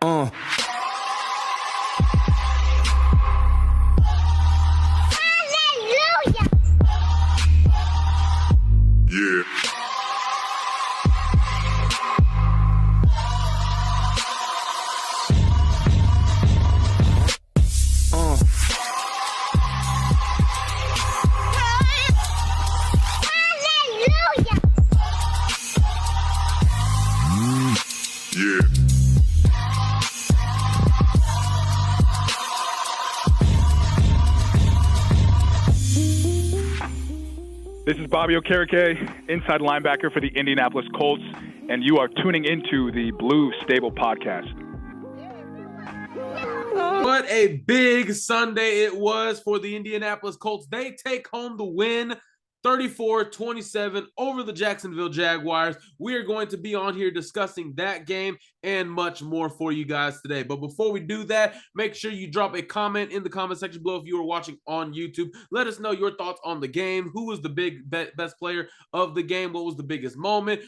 Uh. Hallelujah. Yeah. Hallelujah. Yeah. This is Bobby Okereke, inside linebacker for the Indianapolis Colts, and you are tuning into the Blue Stable Podcast. What a big Sunday it was for the Indianapolis Colts. They take home the win 34-27 over the Jacksonville Jaguars. We are going to be on here discussing that game and much more for you guys today. But before we do that, make sure you drop a comment in the comment section below if you are watching on YouTube. Let us know your thoughts on the game. Who was the best player of the game? What was the biggest moment?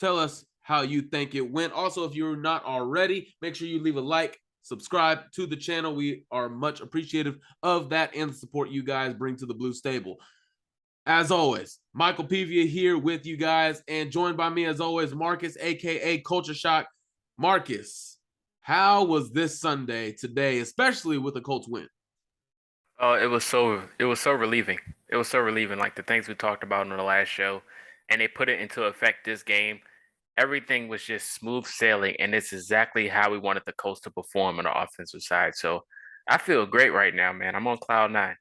Tell us how you think it went. Also, if you're not already, make sure you leave a like, subscribe to the channel. We are much appreciative of that and the support you guys bring to the Blue Stable. As always, Michael Pevia here with you guys, and joined by me as always, Marcus, aka Culture Shock. Marcus, how was this Sunday today, especially with the Colts win? Oh, it was so relieving. It was so relieving, like the things we talked about in the last show, and they put it into effect this game. Everything was just smooth sailing, and it's exactly how we wanted the Colts to perform on the offensive side. So I feel great right now, man. I'm on cloud nine.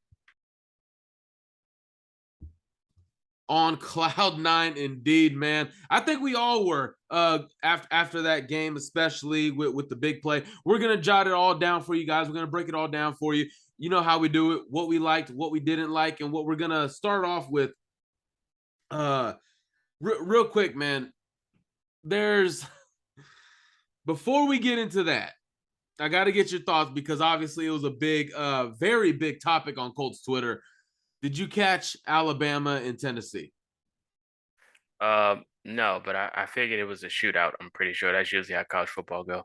On cloud nine, indeed, man. I think we all were after that game, especially with the big play. We're gonna jot it all down for you guys. We're gonna break it all down for you. You know how we do it, what we liked, what we didn't like, and what we're gonna start off with. Real quick, man. Before we get into that, I got to get your thoughts because obviously it was a big, very big topic on Colts Twitter. Did you catch Alabama and Tennessee? No, but I figured it was a shootout. I'm pretty sure that's usually how college football go.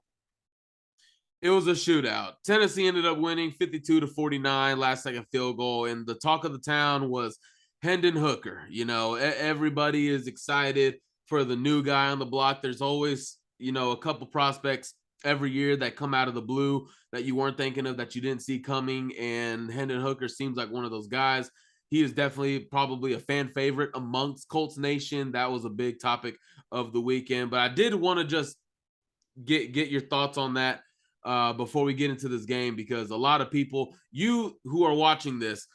It was a shootout. Tennessee ended up winning 52-49, last second field goal, and the talk of the town was Hendon Hooker. You know, everybody is excited for the new guy on the block. There's always, a couple prospects every year that come out of the blue that you weren't thinking of, that you didn't see coming, and Hendon Hooker seems like one of those guys. He is definitely probably a fan favorite amongst Colts Nation. That was a big topic of the weekend, but I did want to just get your thoughts on that before we get into this game, because a lot of people, you who are watching this,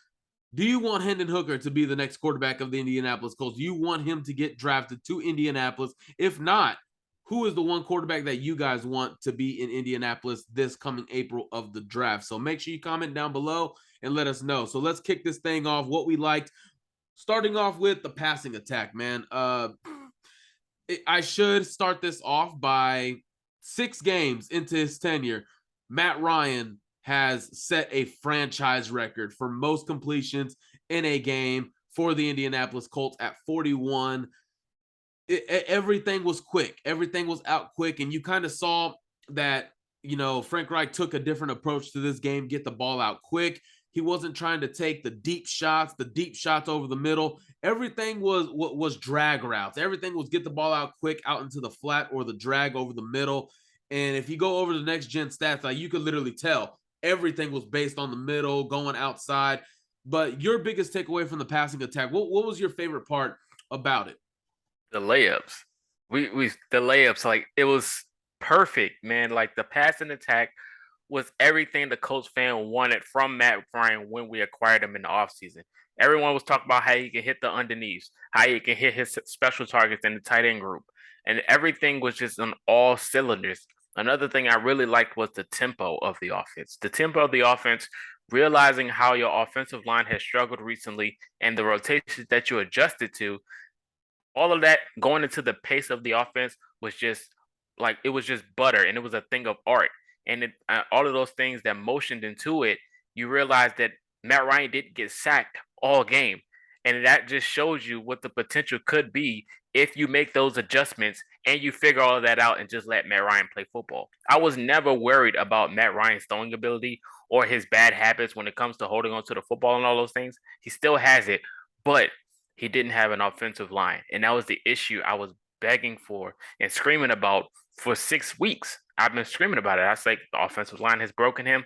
do you want Hendon Hooker to be the next quarterback of the Indianapolis Colts? Do you want him to get drafted to Indianapolis? If not, who is the one quarterback that you guys want to be in Indianapolis this coming April of the draft? So make sure you comment down below and let us know. So let's kick this thing off. What we liked, starting off with the passing attack, man. I should start this off by 6 games into his tenure. Matt Ryan has set a franchise record for most completions in a game for the Indianapolis Colts at 41. Everything was quick. Everything was out quick. And you kind of saw that, Frank Reich took a different approach to this game, get the ball out quick. He wasn't trying to take the deep shots over the middle. Everything was drag routes. Everything was get the ball out quick, out into the flat or the drag over the middle. And if you go over the next gen stats, like, you could literally tell everything was based on the middle, going outside. But your biggest takeaway from the passing attack, what was your favorite part about it? The layups. The layups, like, it was perfect, man. Like, the passing attack was everything the Colts fan wanted from Matt Ryan when we acquired him in the offseason. Everyone was talking about how he can hit the underneaths, how he can hit his special targets in the tight end group. And everything was just on all cylinders. Another thing I really liked was the tempo of the offense. The tempo of the offense, realizing how your offensive line has struggled recently and the rotations that you adjusted to, all of that going into the pace of the offense was just like, it was just butter, and it was a thing of art. And all of those things that motioned into it, you realize that Matt Ryan didn't get sacked all game. And that just shows you what the potential could be if you make those adjustments and you figure all of that out and just let Matt Ryan play football. I was never worried about Matt Ryan's throwing ability or his bad habits when it comes to holding on to the football and all those things. He still has it, but he didn't have an offensive line. And that was the issue I was begging for and screaming about for 6 weeks. I've been screaming about it. I was like, the offensive line has broken him,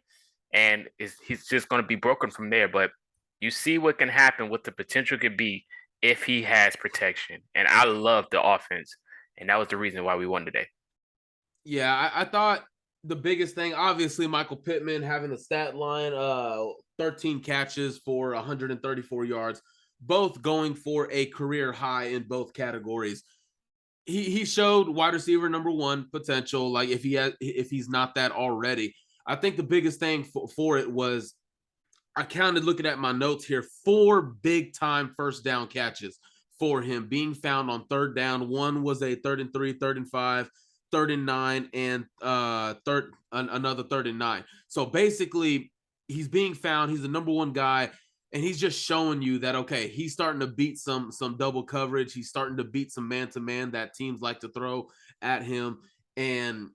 and he's just going to be broken from there. But you see what can happen, what the potential could be if he has protection. And I love the offense, and that was the reason why we won today. Yeah, I thought the biggest thing, obviously, Michael Pittman having the stat line, 13 catches for 134 yards, both going for a career high in both categories. He showed wide receiver number 1 potential, like if he's not that already. I think the biggest thing for it was, I counted looking at my notes here, 4 big time first down catches for him being found on third down. One was a 3rd and 3, 3rd and 5, 3rd and 9, and another 3rd and 9. So basically, he's being found. He's the number 1 guy, and he's just showing you that, okay, he's starting to beat some double coverage. He's starting to beat some man-to-man that teams like to throw at him. And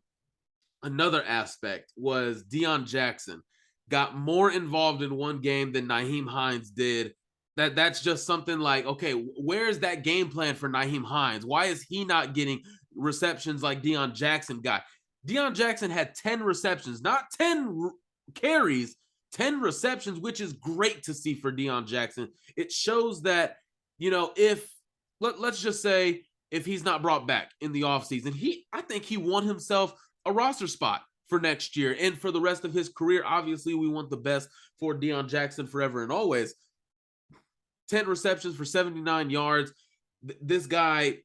another aspect was Deion Jackson got more involved in one game than Nyheim Hines did. That's just something like, okay, where's that game plan for Nyheim Hines? Why is he not getting receptions like Deion Jackson got? Deion Jackson had 10 receptions, not 10 carries, 10 receptions, which is great to see for Deion Jackson. It shows that, if let's just say if he's not brought back in the offseason, I think he won himself a roster spot for next year and for the rest of his career. Obviously, we want the best for Deion Jackson forever and always. 10 receptions for 79 yards. This guy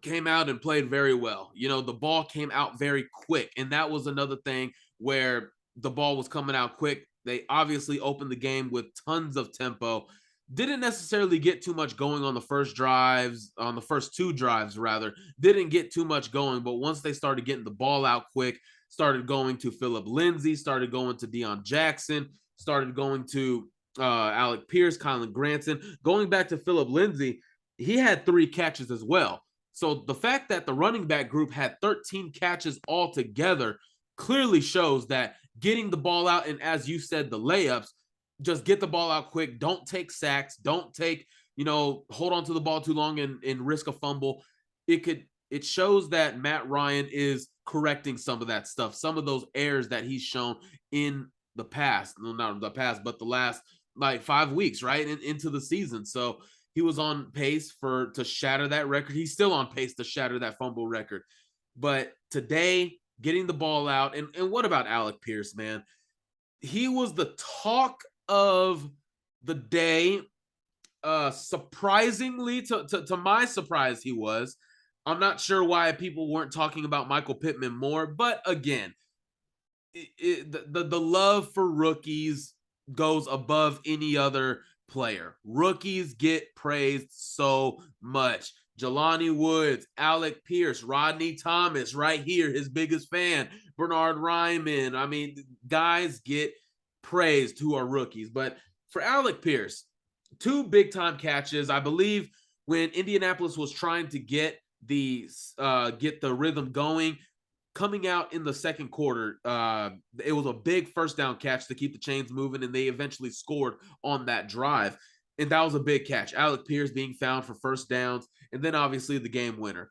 came out and played very well. The ball came out very quick, and that was another thing where the ball was coming out quick. They obviously opened the game with tons of tempo. Didn't necessarily get too much going on the first 2 drives, rather. Didn't get too much going, but once they started getting the ball out quick, started going to Phillip Lindsay, started going to Deion Jackson, started going to Alec Pierce, Kylan Granson. Going back to Phillip Lindsay, he had 3 catches as well. So the fact that the running back group had 13 catches altogether clearly shows that getting the ball out, and as you said, the layups, just get the ball out quick. Don't take sacks. Don't take, hold on to the ball too long and risk a fumble. It shows that Matt Ryan is correcting some of that stuff, some of those errors that he's shown in the past. No, not the past, but the last 5 weeks, right? Into the season. So he was on pace to shatter that record. He's still on pace to shatter that fumble record. But today, getting the ball out, and what about Alec Pierce, man? He was the talk of the day. Surprisingly, to my surprise, he was. I'm not sure why people weren't talking about Michael Pittman more, but again, the love for rookies goes above any other player. Rookies get praised so much. Jelani Woods, Alec Pierce, Rodney Thomas, right here, his biggest fan, Bernard Ryman. I mean, guys get praised who are rookies. But for Alec Pierce, 2 big-time catches. I believe when Indianapolis was trying to get the rhythm going, coming out in the second quarter, it was a big first down catch to keep the chains moving, and they eventually scored on that drive. And that was a big catch. Alec Pierce being found for first downs, and then obviously the game winner.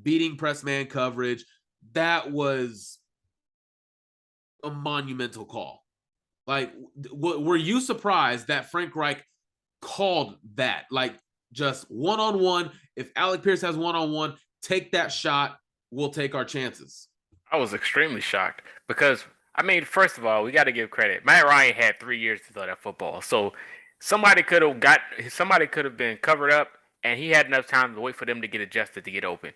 Beating press man coverage. That was a monumental call. Like, were you surprised that Frank Reich called that? Like, just one-on-one. If Alec Pierce has one-on-one, take that shot. We'll take our chances. I was extremely shocked because, first of all, we got to give credit. Matt Ryan had 3 years to throw that football. So somebody could have been covered up, and he had enough time to wait for them to get adjusted to get open.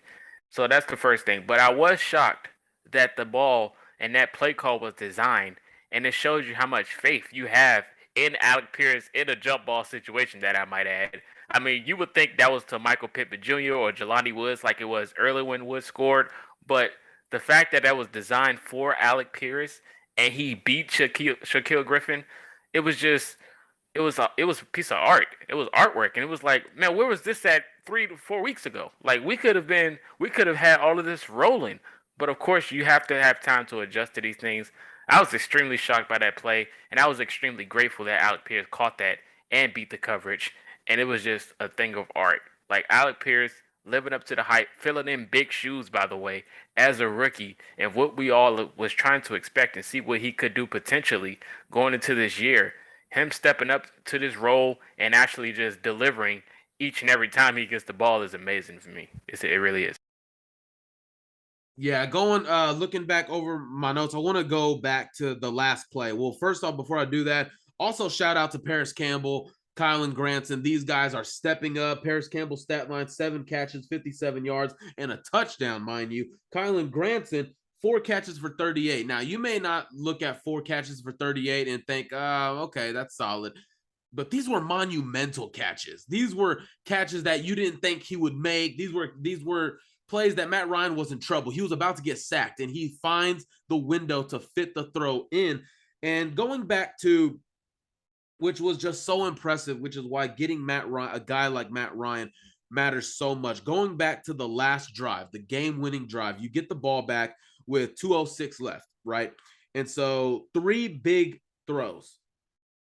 So that's the first thing. But I was shocked that the ball and that play call was designed, and it shows you how much faith you have in Alec Pierce in a jump ball situation, that I might add. You would think that was to Michael Pittman Jr. or Jelani Woods like it was early when Woods scored, but the fact that was designed for Alec Pierce and he beat Shaquille Griffin, it was a piece of art. It was artwork, and it was like, man, where was this at 3 to 4 weeks ago. Like we could have had all of this rolling. But of course, you have to have time to adjust to these things. I was extremely shocked by that play, and I was extremely grateful that Alec Pierce caught that and beat the coverage. And it was just a thing of art. Like Alec Pierce living up to the hype, filling in big shoes, by the way, as a rookie, and what we all was trying to expect and see what he could do potentially going into this year. Him stepping up to this role and actually just delivering each and every time he gets the ball is amazing for me. It really is. Yeah, looking back over my notes, I want to go back to the last play. Well, first off, before I do that, also shout out to Paris Campbell, Kylan Granson. These guys are stepping up. Paris Campbell stat line, 7 catches, 57 yards, and a touchdown, mind you. Kylan Granson, 4 catches for 38. Now, you may not look at 4 catches for 38 and think, okay, that's solid. But these were monumental catches. These were catches that you didn't think he would make. These were plays that Matt Ryan was in trouble. He was about to get sacked, and he finds the window to fit the throw in. And going back to, which was just so impressive, which is why getting Matt Ryan, a guy like Matt Ryan, matters so much. Going back to the last drive, the game-winning drive, you get the ball back with 2:06 left, right? And so 3 big throws.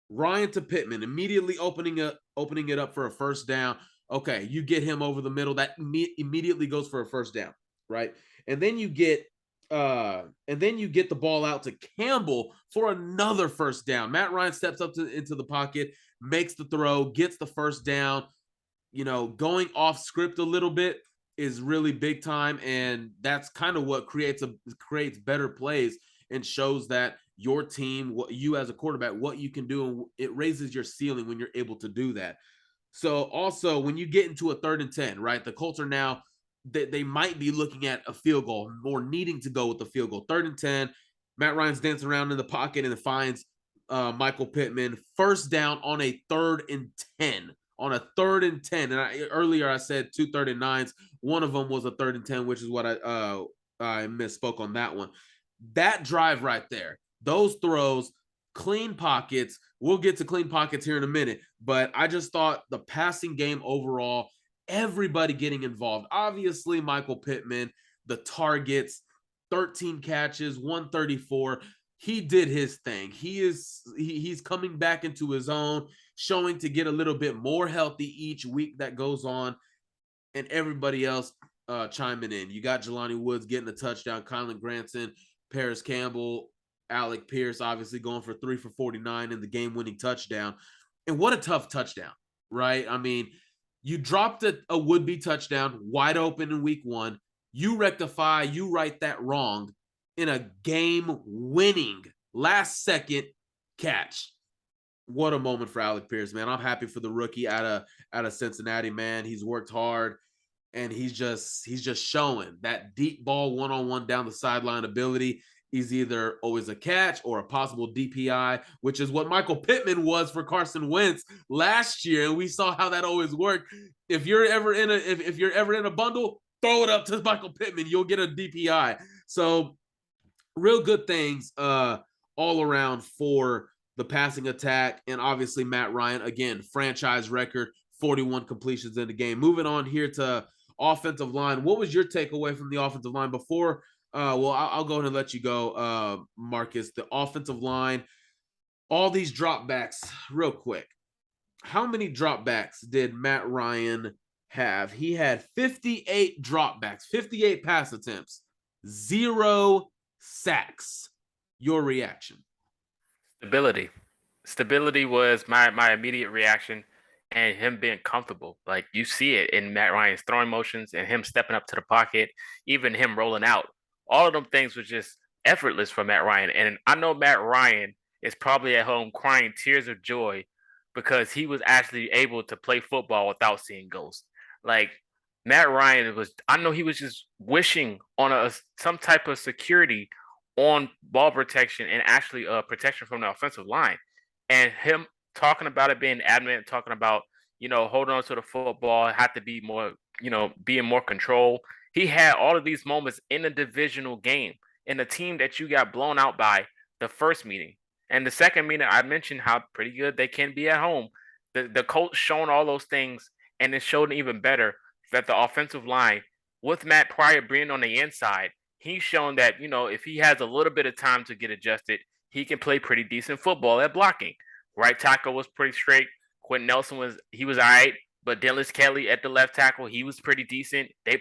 Ryan to Pittman, immediately opening it up for a first down. Okay, you get him over the middle. That immediately goes for a first down, right? And then you get the ball out to Campbell for another first down. Matt Ryan steps up into the pocket, makes the throw, gets the first down. You know, going off script a little bit is really big time, and that's kind of what creates better plays and shows that your team, what you as a quarterback, what you can do, and it raises your ceiling when you're able to do that. So also when you get into a 3rd and 10, right? The Colts are now, they might be looking at a field goal or needing to go with the field goal. 3rd and 10, Matt Ryan's dancing around in the pocket and finds Michael Pittman. First down on a 3rd and 10. On a 3rd and 10. And earlier I said 2 3rd and 9s. One of them was a 3rd and 10, which is what I misspoke on that one. That drive right there, those throws, clean pockets. We'll get to clean pockets here in a minute, but I just thought the passing game overall, everybody getting involved. Obviously, Michael Pittman, the targets, 13 catches, 134. He did his thing. He's coming back into his own, showing to get a little bit more healthy each week that goes on, and everybody else chiming in. You got Jelani Woods getting a touchdown, Kylan Granson, Paris Campbell, Alec Pierce obviously going for 3 for 49 in the game-winning touchdown. And what a tough touchdown, right? I mean, you dropped a would-be touchdown wide open in week 1. You rectify, you right that wrong in a game-winning last-second catch. What a moment for Alec Pierce, man. I'm happy for the rookie out of Cincinnati, man. He's worked hard, and he's just showing that deep ball one-on-one down the sideline ability. He's either always a catch or a possible DPI, which is what Michael Pittman was for Carson Wentz last year. And we saw how that always worked. If you're ever in a bundle, throw it up to Michael Pittman. You'll get a DPI. So real good things all around for the passing attack. And obviously Matt Ryan, again, franchise record, 41 completions in the game. Moving on here to offensive line. What was your takeaway from the offensive line before? I'll go ahead and let you go, Marcus. The offensive line, all these dropbacks, real quick. How many dropbacks did Matt Ryan have? He had 58 dropbacks, 58 pass attempts, 0 sacks. Your reaction? Stability was my immediate reaction, and him being comfortable. Like you see it in Matt Ryan's throwing motions and him stepping up to the pocket, even him rolling out. All of them things was just effortless for Matt Ryan. And I know Matt Ryan is probably at home crying tears of joy because he was actually able to play football without seeing ghosts. Like Matt Ryan I know he was just wishing on some type of security on ball protection and actually protection from the offensive line. And him talking about it, being adamant, talking about, holding on to the football, have to be more, be in more control. He had all of these moments in a divisional game in a team that you got blown out by the first meeting. And the second meeting, I mentioned how pretty good they can be at home. The Colts shown all those things, and it showed even better that the offensive line, with Matt Pryor being on the inside, he's shown that, if he has a little bit of time to get adjusted, he can play pretty decent football at blocking. Right tackle was pretty straight. Quentin Nelson was all right, but Dennis Kelly at the left tackle, he was pretty decent. They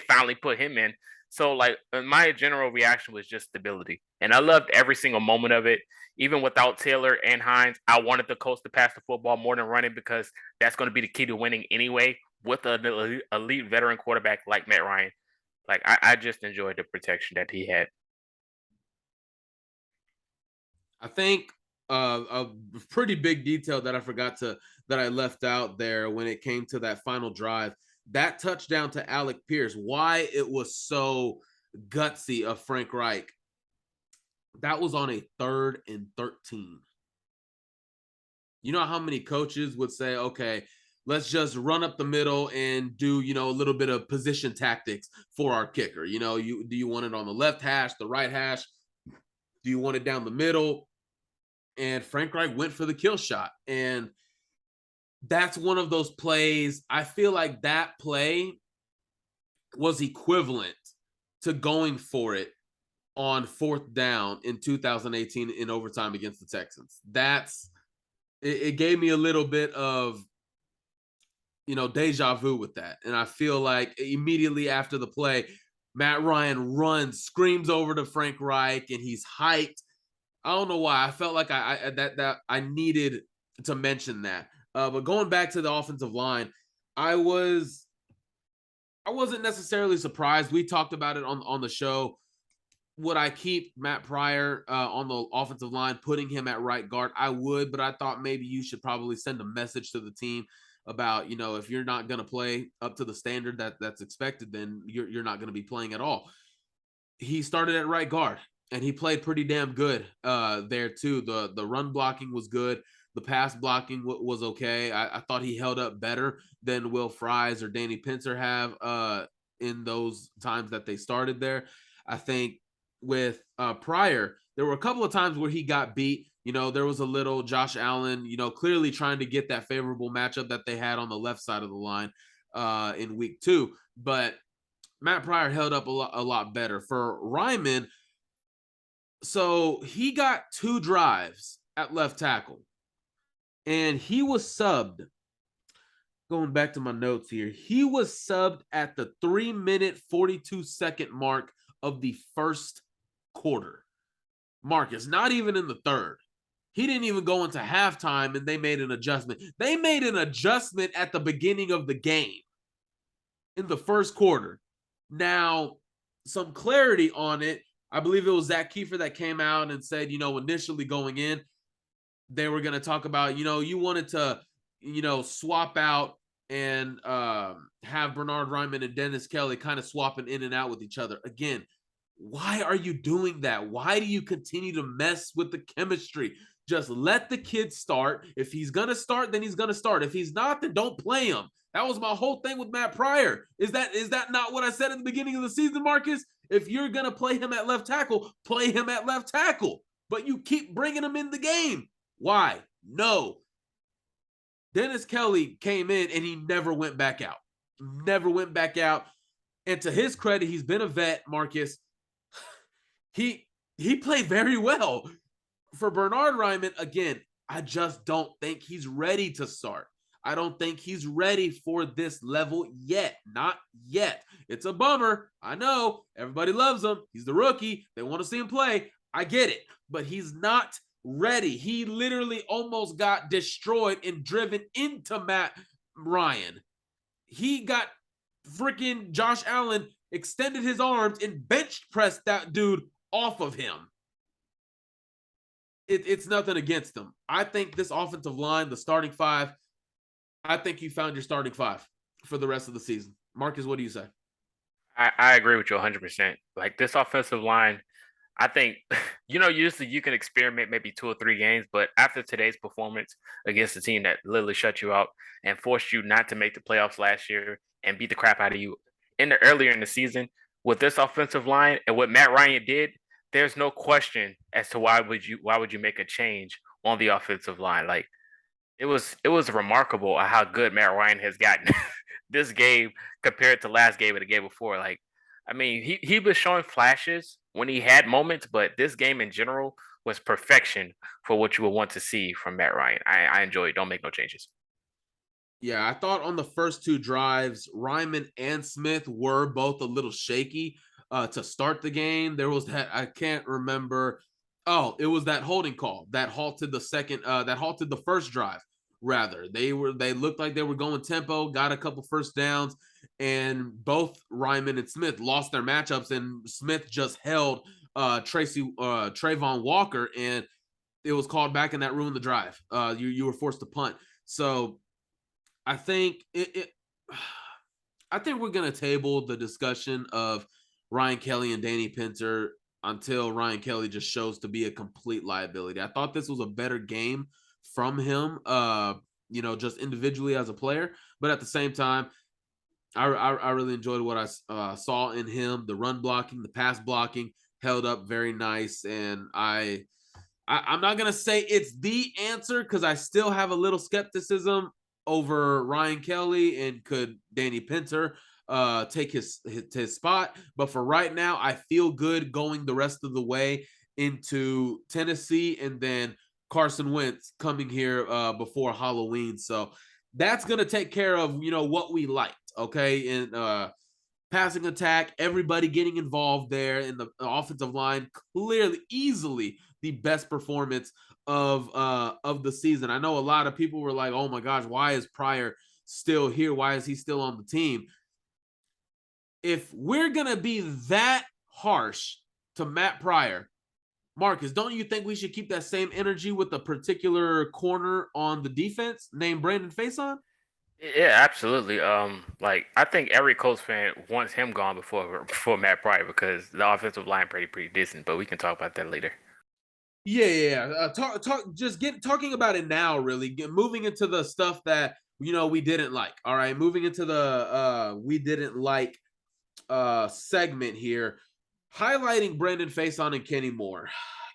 finally put him in. So, like, my general reaction was just stability. And I loved every single moment of it. Even without Taylor and Hines, I wanted the Colts to pass the football more than running because that's going to be the key to winning anyway with an elite veteran quarterback like Matt Ryan. Like, I just enjoyed the protection that he had. I think a pretty big detail that I left out there when it came to that final drive, that touchdown to Alec Pierce, why it was so gutsy of Frank Reich. That was on a 3rd and 13. You know how many coaches would say, okay, let's just run up the middle and do, a little bit of position tactics for our kicker. Do you want it on the left hash, the right hash? Do you want it down the middle? And Frank Reich went for the kill shot. And that's one of those plays. I feel like that play was equivalent to going for it on 4th down in 2018 in overtime against the Texans. It gave me a little bit of, deja vu with that. And I feel like immediately after the play, Matt Ryan runs, screams over to Frank Reich, and he's hyped. I don't know why. I felt like I needed to mention that. But going back to the offensive line, I wasn't necessarily surprised. We talked about it on the show. Would I keep Matt Pryor on the offensive line, putting him at right guard? I would, but I thought maybe you should probably send a message to the team about, if you're not going to play up to the standard that's expected, then you're not going to be playing at all. He started at right guard, and he played pretty damn good there too. The run blocking was good. The pass blocking was okay. I thought he held up better than Will Fries or Danny Pincer have in those times that they started there. I think with Pryor, there were a couple of times where he got beat. There was a little Josh Allen, clearly trying to get that favorable matchup that they had on the left side of the line in week 2. But Matt Pryor held up a lot better. For Ryman, so he got 2 drives at left tackle, and he was subbed. Going back to my notes here, he was subbed at the 3-minute 42-second mark of the first quarter. Marcus, not even in the third. He didn't even go into halftime, and they made an adjustment. They made an adjustment at the beginning of the game in the first quarter. Now, some clarity on it. I believe it was Zach Kiefer that came out and said, initially going in, they were going to talk about, you wanted to, swap out and have Bernhard Raimann and Dennis Kelly kind of swapping in and out with each other. Again, why are you doing that? Why do you continue to mess with the chemistry? Just let the kid start. If he's going to start, then he's going to start. If he's not, then don't play him. That was my whole thing with Matt Pryor. Is that not what I said at the beginning of the season, Marcus? If you're going to play him at left tackle, play him at left tackle. But you keep bringing him in the game. Why? No. Dennis Kelly came in and he never went back out. Never went back out. And to his credit, he's been a vet, Marcus. He played very well. For Bernhard Raimann, again, I just don't think he's ready to start. I don't think he's ready for this level yet. Not yet. It's a bummer. I know. Everybody loves him. He's the rookie. They want to see him play. I get it. But he's not ready. He literally almost got destroyed and driven into Matt Ryan. He got freaking Josh Allen extended his arms and bench pressed that dude off of him. It's nothing against them. I think this offensive line, the starting 5, I think you found your starting 5 for the rest of the season. Marcus, what do you say? I agree with you 100%. Like, this offensive line, I think, usually you can experiment maybe 2 or 3 games, but after today's performance against a team that literally shut you out and forced you not to make the playoffs last year and beat the crap out of you earlier in the season, with this offensive line and what Matt Ryan did, there's no question as to why would you make a change on the offensive line. Like, it was remarkable how good Matt Ryan has gotten this game compared to last game and the game before. Like, I mean, he was showing flashes when he had moments, but this game in general was perfection for what you would want to see from Matt Ryan. I enjoy it. Don't make no changes. Yeah, I thought on the first two drives, Ryman and Smith were both a little shaky to start the game. There was that, I can't remember. Oh, it was that holding call that halted the first drive. Rather, they looked like they were going tempo, got a couple first downs, and both Ryman and Smith lost their matchups, and Smith just held Trayvon Walker, and it was called back, and that ruined the drive. You were forced to punt. So I think I think we're gonna table the discussion of Ryan Kelly and Danny Pinter until Ryan Kelly just shows to be a complete liability. I thought this was a better game from him, just individually as a player, but at the same time, I really enjoyed what I saw in him. The run blocking, the pass blocking held up very nice, and I'm not gonna say it's the answer because I still have a little skepticism over Ryan Kelly, and could Danny Pinter take his spot. But for right now, I feel good going the rest of the way into Tennessee, and then Carson Wentz coming here before Halloween. So that's going to take care of, what we liked, okay? And passing attack, everybody getting involved there in the offensive line, clearly, easily the best performance of the season. I know a lot of people were like, "Oh my gosh, why is Pryor still here? Why is he still on the team?" If we're gonna be that harsh to Matt Pryor, Marcus, don't you think we should keep that same energy with a particular corner on the defense named Brandon Faison? Yeah, absolutely. Like I think every Colts fan wants him gone before Matt Pryor because the offensive line pretty decent. But we can talk about that later. Yeah. Talking about it now. Really, moving into the stuff that we didn't like. All right, moving into the we didn't like segment here, highlighting Brandon Faison and Kenny Moore.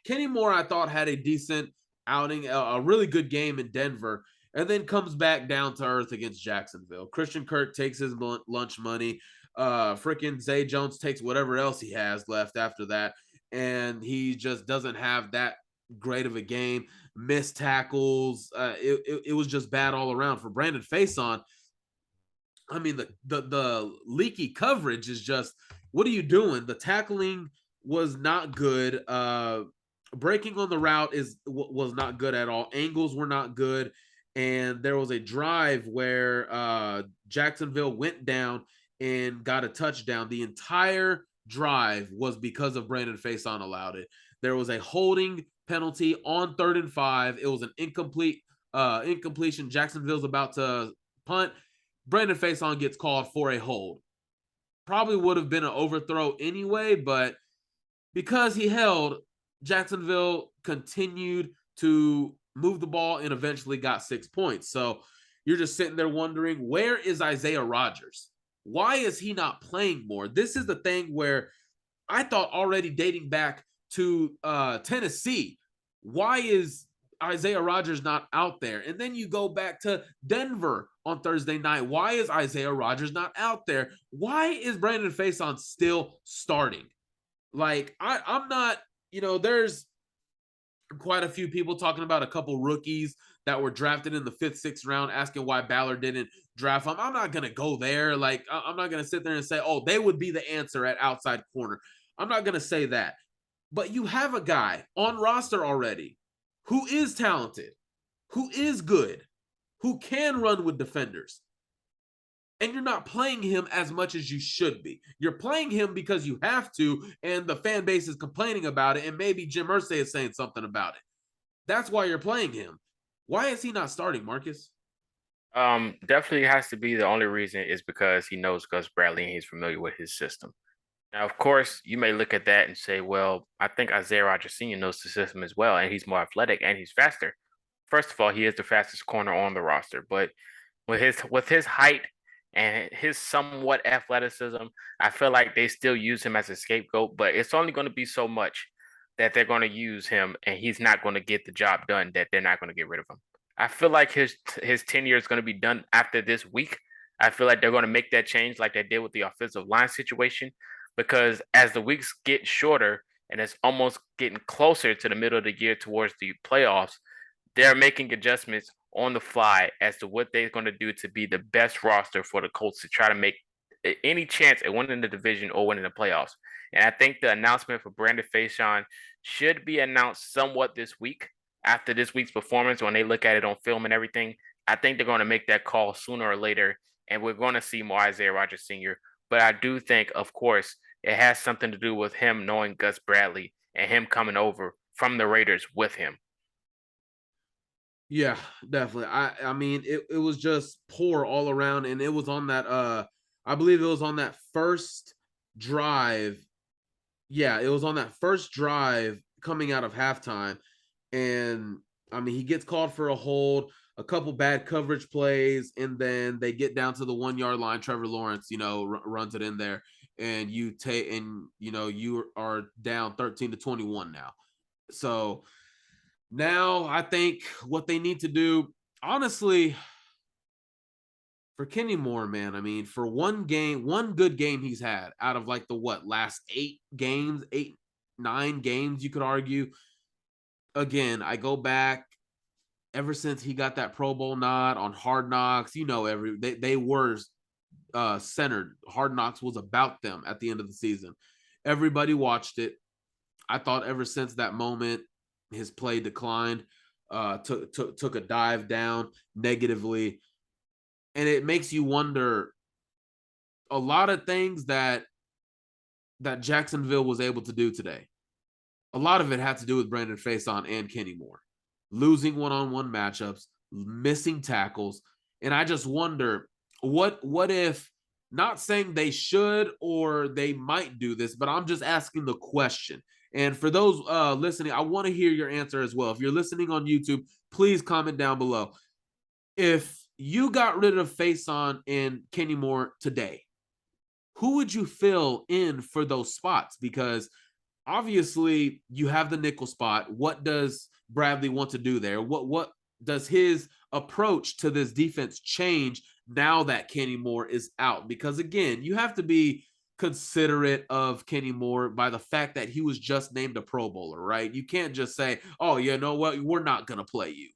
Kenny Moore, I thought, had a decent outing, a really good game in Denver, and then comes back down to earth against Jacksonville. Christian Kirk takes his lunch money. Freaking Zay Jones takes whatever else he has left after that, and he just doesn't have that great of a game. Missed tackles. It was just bad all around for Brandon Faison. I mean, the leaky coverage is just, what are you doing? The tackling was not good. Breaking on the route was not good at all. Angles were not good. And there was a drive where Jacksonville went down and got a touchdown. The entire drive was because of Brandon Faison allowed it. There was a holding penalty on 3rd and 5. It was an incompletion. Jacksonville's about to punt. Brandon Faison gets called for a hold. Probably would have been an overthrow anyway, but because he held, Jacksonville continued to move the ball and eventually got 6 points. So you're just sitting there wondering, where is Isaiah Rodgers? Why is he not playing more? This is the thing where I thought, already dating back to Tennessee, why is Isaiah Rodgers not out there? And then you go back to Denver on Thursday night. Why is Isaiah Rodgers not out there? Why is Brandon Faison still starting? Like, I'm not, there's quite a few people talking about a couple rookies that were drafted in the 5th, 6th round, asking why Ballard didn't draft them. I'm not going to go there. Like, I'm not going to sit there and say, oh, they would be the answer at outside corner. I'm not going to say that. But you have a guy on roster already who is talented, who is good, who can run with defenders. And you're not playing him as much as you should be. You're playing him because you have to, and the fan base is complaining about it, and maybe Jim Irsay is saying something about it. That's why you're playing him. Why is he not starting, Marcus? Definitely has to be, the only reason is because he knows Gus Bradley and he's familiar with his system. Now, of course, you may look at that and say, well, I think Isaiah Rodgers Sr. knows the system as well, and he's more athletic and he's faster. First of all, he is the fastest corner on the roster, but with his height and his somewhat athleticism, I feel like they still use him as a scapegoat, but it's only going to be so much that they're going to use him, and he's not going to get the job done, that they're not going to get rid of him. I feel like his tenure is going to be done after this week. I feel like they're going to make that change like they did with the offensive line situation, because as the weeks get shorter and it's almost getting closer to the middle of the year towards the playoffs, they're making adjustments on the fly as to what they're going to do to be the best roster for the Colts to try to make any chance at winning the division or winning the playoffs. And I think the announcement for Brandon Faison should be announced somewhat this week after this week's performance when they look at it on film and everything. I think they're going to make that call sooner or later, and we're going to see more Isaiah Rodgers Sr. But I do think, of course, it has something to do with him knowing Gus Bradley and him coming over from the Raiders with him. Yeah, definitely. I mean, it was just poor all around, and it was on that I believe it was on that first drive. Yeah, it was on that first drive coming out of halftime. And I mean, he gets called for a hold, a couple bad coverage plays, and then they get down to the 1 yard line. Trevor Lawrence, runs it in there, and you are down 13-21 now. So now I think what they need to do, honestly, for Kenny Moore, man, I mean, for one good game he's had out of like the last 9 games, you could argue. Again, I go back ever since he got that Pro Bowl nod on Hard Knocks, they were centered. Hard Knocks was about them at the end of the season. Everybody watched it. I thought ever since that moment, his play declined, took a dive down negatively. And it makes you wonder a lot of things that Jacksonville was able to do today. A lot of it had to do with Brandon Faison and Kenny Moore. Losing one-on-one matchups, missing tackles. And I just wonder, what if, not saying they should or they might do this, but I'm just asking the question. And for those listening, I want to hear your answer as well. If you're listening on YouTube, please comment down below. If you got rid of Faison and Kenny Moore today, who would you fill in for those spots? Because obviously you have the nickel spot. What does Bradley want to do there? What does his approach to this defense change now that Kenny Moore is out? Because again, you have to be considerate of Kenny Moore by the fact that he was just named a Pro Bowler, right? You can't just say, oh, you know what, we're not going to play you.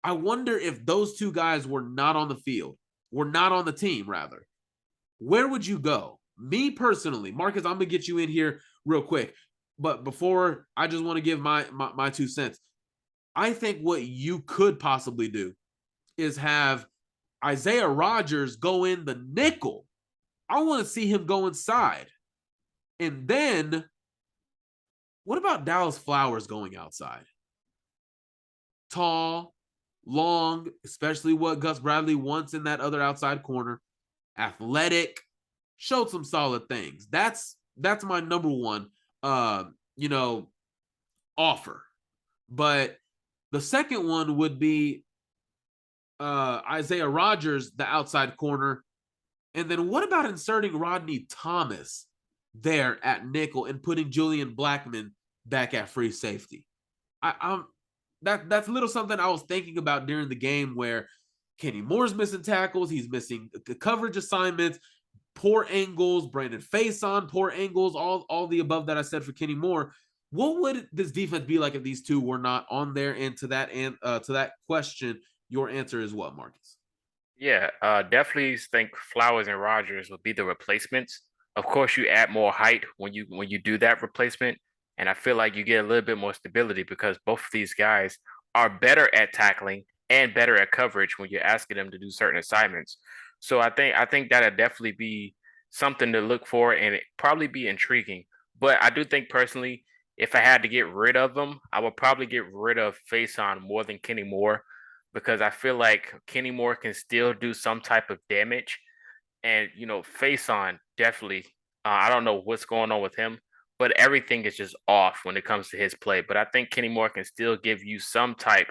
I wonder if those two guys were not on the field, were not on the team, rather. Where would you go? Me personally, Marcus, I'm going to get you in here real quick. But before, I just want to give my 2 cents. I think what you could possibly do is have Isaiah Rodgers go in the nickel. I want to see him go inside. And then, what about Dallas Flowers going outside? Tall, long, especially what Gus Bradley wants in that other outside corner. Athletic, showed some solid things. That's my number one offer. But the second one would be Isaiah Rodgers, the outside corner. And then what about inserting Rodney Thomas there at nickel and putting Julian Blackmon back at free safety? That's a little something I was thinking about during the game, where Kenny Moore's missing tackles, he's missing the coverage assignments, poor angles, Brandon Faison, poor angles, all the above that I said for Kenny Moore. What would this defense be like if these two were not on there? And to that question, your answer is what, Marcus? Yeah, definitely think Flowers and Rodgers would be the replacements. Of course, you add more height when you do that replacement, and I feel like you get a little bit more stability because both of these guys are better at tackling and better at coverage when you're asking them to do certain assignments. So I think that'd definitely be something to look for, and it probably be intriguing. But I do think personally, if I had to get rid of them, I would probably get rid of Faison more than Kenny Moore, because I feel like Kenny Moore can still do some type of damage. And, Faison definitely, I don't know what's going on with him, but everything is just off when it comes to his play. But I think Kenny Moore can still give you some type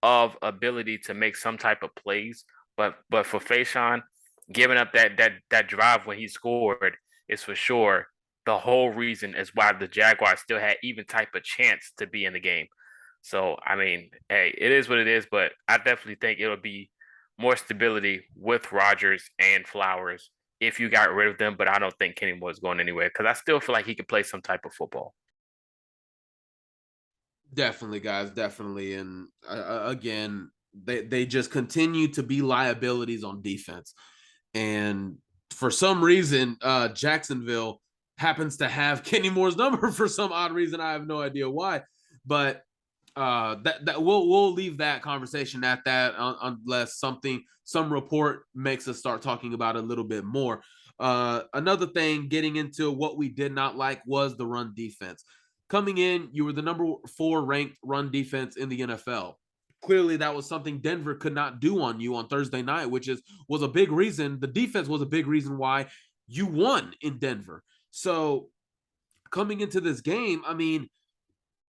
of ability to make some type of plays. But for Faison, giving up that drive when he scored is for sure the whole reason is why the Jaguars still had even type of chance to be in the game. So, I mean, hey, it is what it is, but I definitely think it'll be more stability with Rodgers and Flowers if you got rid of them. But I don't think Kenny Moore is going anywhere because I still feel like he could play some type of football. Definitely, guys, definitely. And again, they just continue to be liabilities on defense. And for some reason, Jacksonville happens to have Kenny Moore's number for some odd reason. I have no idea why, but that we'll leave that conversation at that unless some report makes us start talking about it a little bit more. Another thing, getting into what we did not like was the run defense. Coming in, you were the number 4 ranked run defense in the NFL. Clearly, that was something Denver could not do on you on Thursday night, which was a big reason. The defense was a big reason why you won in Denver. So coming into this game, I mean,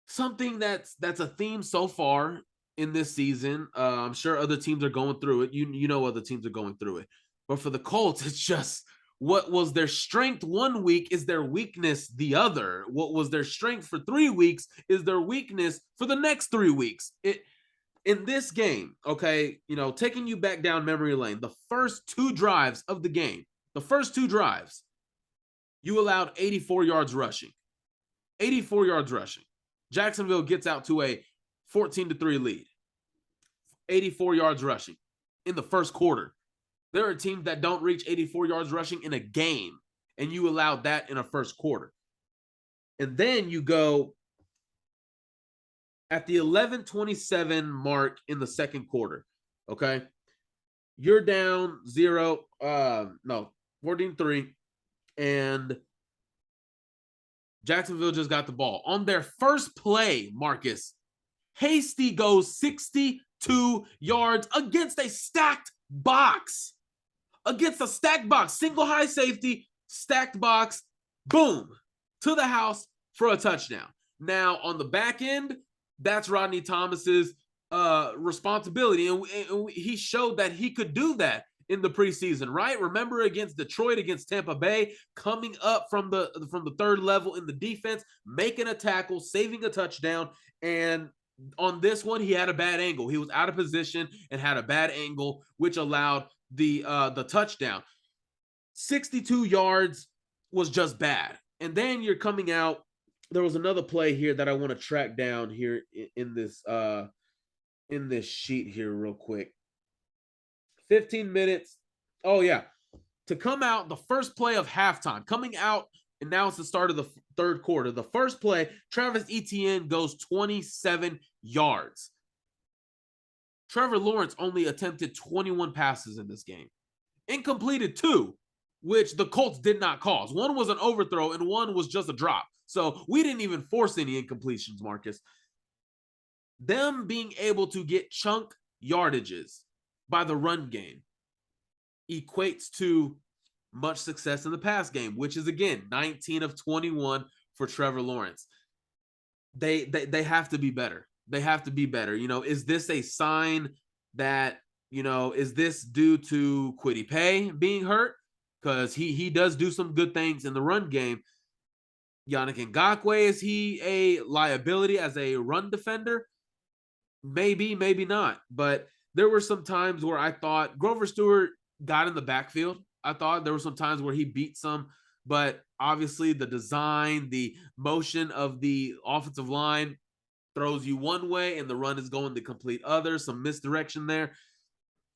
something that's a theme so far in this season. I'm sure other teams are going through it. You know other teams are going through it. But for the Colts, it's just what was their strength one week is their weakness the other. What was their strength for 3 weeks is their weakness for the next 3 weeks. In this game, okay, taking you back down memory lane, the first 2 drives of the game, you allowed 84 yards rushing. 84 yards rushing. Jacksonville gets out to a 14-3 lead. 84 yards rushing in the first quarter. There are teams that don't reach 84 yards rushing in a game, and you allowed that in a first quarter. And then you go at the 11:27 mark in the second quarter, okay? You're down 14-3, and Jacksonville just got the ball. On their first play, Marcus, Hasty goes 62 yards against a stacked box. Single high safety, stacked box, boom, to the house for a touchdown. Now, on the back end, that's Rodney Thomas's responsibility, and he showed that he could do that in the preseason, right? Remember against Detroit, against Tampa Bay, coming up from the third level in the defense, making a tackle, saving a touchdown, and on this one, he had a bad angle. He was out of position and had a bad angle, which allowed the touchdown. 62 yards was just bad. And then you're coming out. There was another play here that I want to track down here in this sheet here real quick. 15 minutes. Oh, yeah. To come out, the first play of halftime, coming out, and now it's the start of the third quarter. The first play, Travis Etienne goes 27 yards. Trevor Lawrence only attempted 21 passes in this game. Incompleted 2, which the Colts did not cause. One was an overthrow and one was just a drop. So we didn't even force any incompletions, Marcus. Them being able to get chunk yardages by the run game equates to much success in the pass game, which is, again, 19 of 21 for Trevor Lawrence. They have to be better. They have to be better. Is this a sign that, is this due to Kwity Paye being hurt? Because he does do some good things in the run game. Yannick Ngakoue, is he a liability as a run defender? Maybe, maybe not. But there were some times where I thought Grover Stewart got in the backfield. I thought there were some times where he beat some, but obviously the design, the motion of the offensive line throws you one way and the run is going the complete other. Some misdirection there.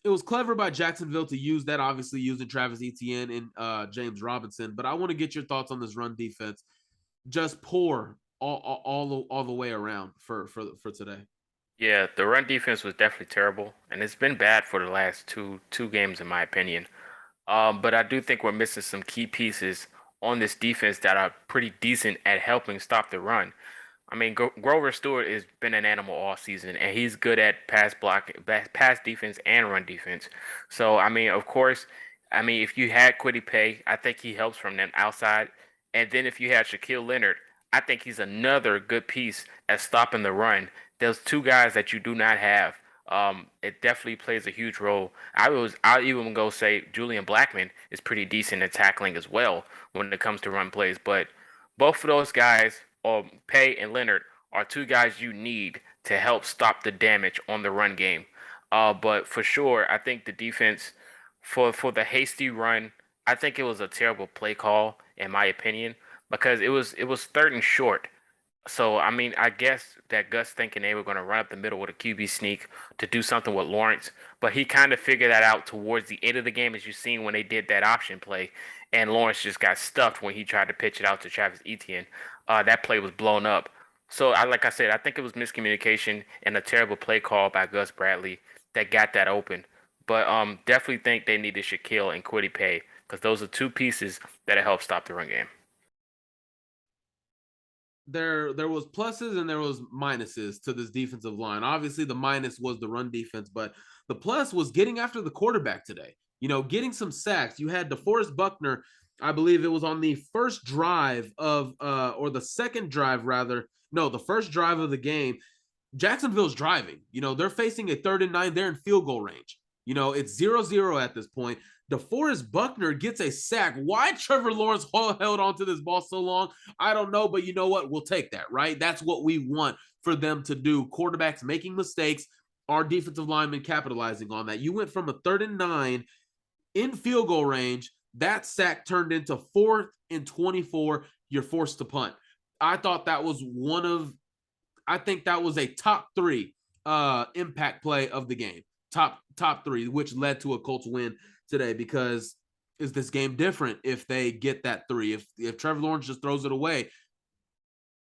It was clever by Jacksonville to use that, obviously using Travis Etienne and James Robinson. But I want to get your thoughts on this run defense. Just poor all the way around for today. Yeah, the run defense was definitely terrible, and it's been bad for the last two games, in my opinion. But I do think we're missing some key pieces on this defense that are pretty decent at helping stop the run. I mean, Grover Stewart has been an animal all season, and he's good at pass defense, and run defense. So, I mean, of course, if you had Kwity Paye, I think he helps from them outside. And then if you had Shaquille Leonard, I think he's another good piece at stopping the run. There's 2 guys that you do not have. It definitely plays a huge role. I'll even go say Julian Blackmon is pretty decent at tackling as well when it comes to run plays. But both of those guys, Paye and Leonard, are 2 guys you need to help stop the damage on the run game. But for sure, I think the defense for the hasty run, I think it was a terrible play call in my opinion because it was third and short. So I mean, I guess that Gus thinking they were going to run up the middle with a QB sneak to do something with Lawrence, but he kind of figured that out towards the end of the game, as you seen when they did that option play, and Lawrence just got stuffed when he tried to pitch it out to Travis Etienne. That play was blown up. So like I said, I think it was miscommunication and a terrible play call by Gus Bradley that got that open. But definitely think they needed Shaquille and Quiddy Pay because those are two pieces that help stop the run game. There was pluses and there was minuses to this defensive line. Obviously, the minus was the run defense, but the plus was getting after the quarterback today. Getting some sacks. You had DeForest Buckner, I believe it was on the first drive of or the second drive rather. No, the first drive of the game. Jacksonville's driving. They're facing a 3rd and 9. They're in field goal range. It's 0-0 at this point. DeForest Buckner gets a sack. Why Trevor Lawrence held onto this ball so long? I don't know, but you know what? We'll take that, right? That's what we want for them to do. Quarterbacks making mistakes, our defensive linemen capitalizing on that. You went from a 3rd and 9 in field goal range. That sack turned into 4th and 24. You're forced to punt. I thought that was I think that was a top 3 impact play of the game. Top 3, which led to a Colts win today, because is this game different if they get that 3? If Trevor Lawrence just throws it away,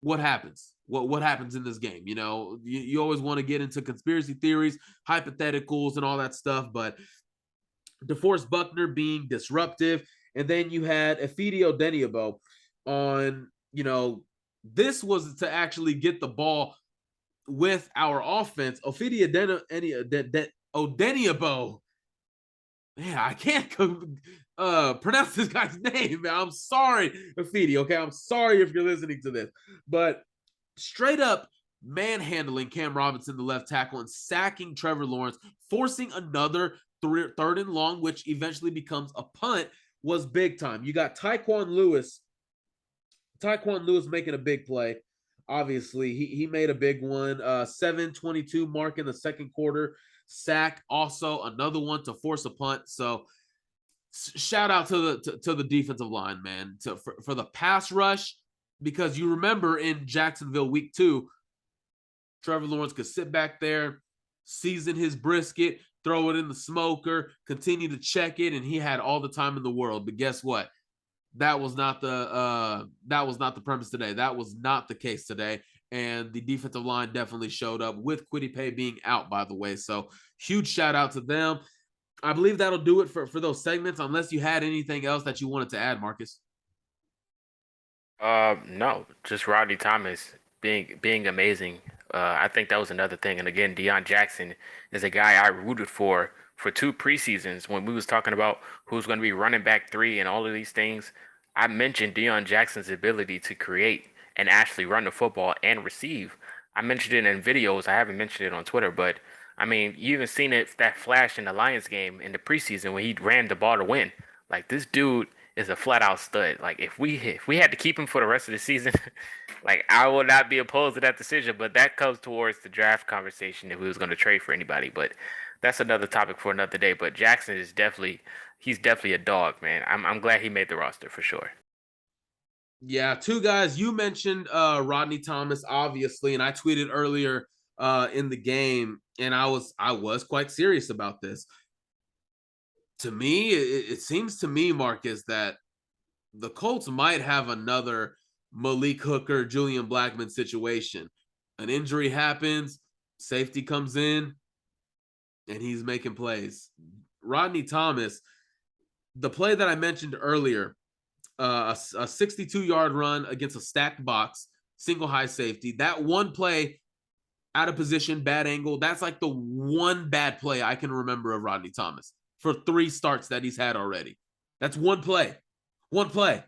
what happens? What happens in this game? You always want to get into conspiracy theories, hypotheticals, and all that stuff, but DeForest Buckner being disruptive, and then you had Efidi Odeniabo on, this was to actually get the ball with our offense. Efidi Odeniabo. Man, I can't pronounce this guy's name, man. I'm sorry, Efidi, okay? I'm sorry if you're listening to this. But straight up manhandling Cam Robinson, the left tackle, and sacking Trevor Lawrence, forcing another 3rd and long, which eventually becomes a punt, was big time. You got Tyquan Lewis making a big play. Obviously, he made a big one. 7:22 mark in the second quarter. Sack, also another one to force a punt. So shout out to the defensive line, man, for the pass rush, because you remember in Jacksonville week 2, Trevor Lawrence could sit back there, season his brisket, throw it in the smoker, continue to check it, and he had all the time in the world. But guess what? That was not the premise today. That was not the case today. And the defensive line definitely showed up, with Quiddy Pay being out, by the way. So huge shout out to them. I believe that'll do it for those segments, unless you had anything else that you wanted to add, Marcus. No, just Rodney Thomas being amazing. I think that was another thing. And again, Deion Jackson is a guy I rooted for 2 preseasons when we was talking about who's going to be running back 3 and all of these things. I mentioned Deion Jackson's ability to create and actually run the football and receive. I mentioned it in videos. I haven't mentioned it on Twitter, but I mean, you even seen that flash in the Lions game in the preseason when he ran the ball to win. Like, this dude is a flat out stud. Like, if we had to keep him for the rest of the season, like, I would not be opposed to that decision. But that comes towards the draft conversation if we was going to trade for anybody. But that's another topic for another day. But Jackson is he's definitely a dog, man. I'm glad he made the roster for sure. Yeah, 2 guys. You mentioned Rodney Thomas, obviously, and I tweeted earlier in the game, and I was quite serious about this. To me, it seems to me, Marcus, that the Colts might have another Malik Hooker, Julian Blackmon situation. An injury happens, safety comes in, and he's making plays. Rodney Thomas, the play that I mentioned earlier, a 62-yard run against a stacked box, single high safety. That one play, out of position, bad angle, that's like the one bad play I can remember of Rodney Thomas for 3 starts that he's had already. That's one play. One play.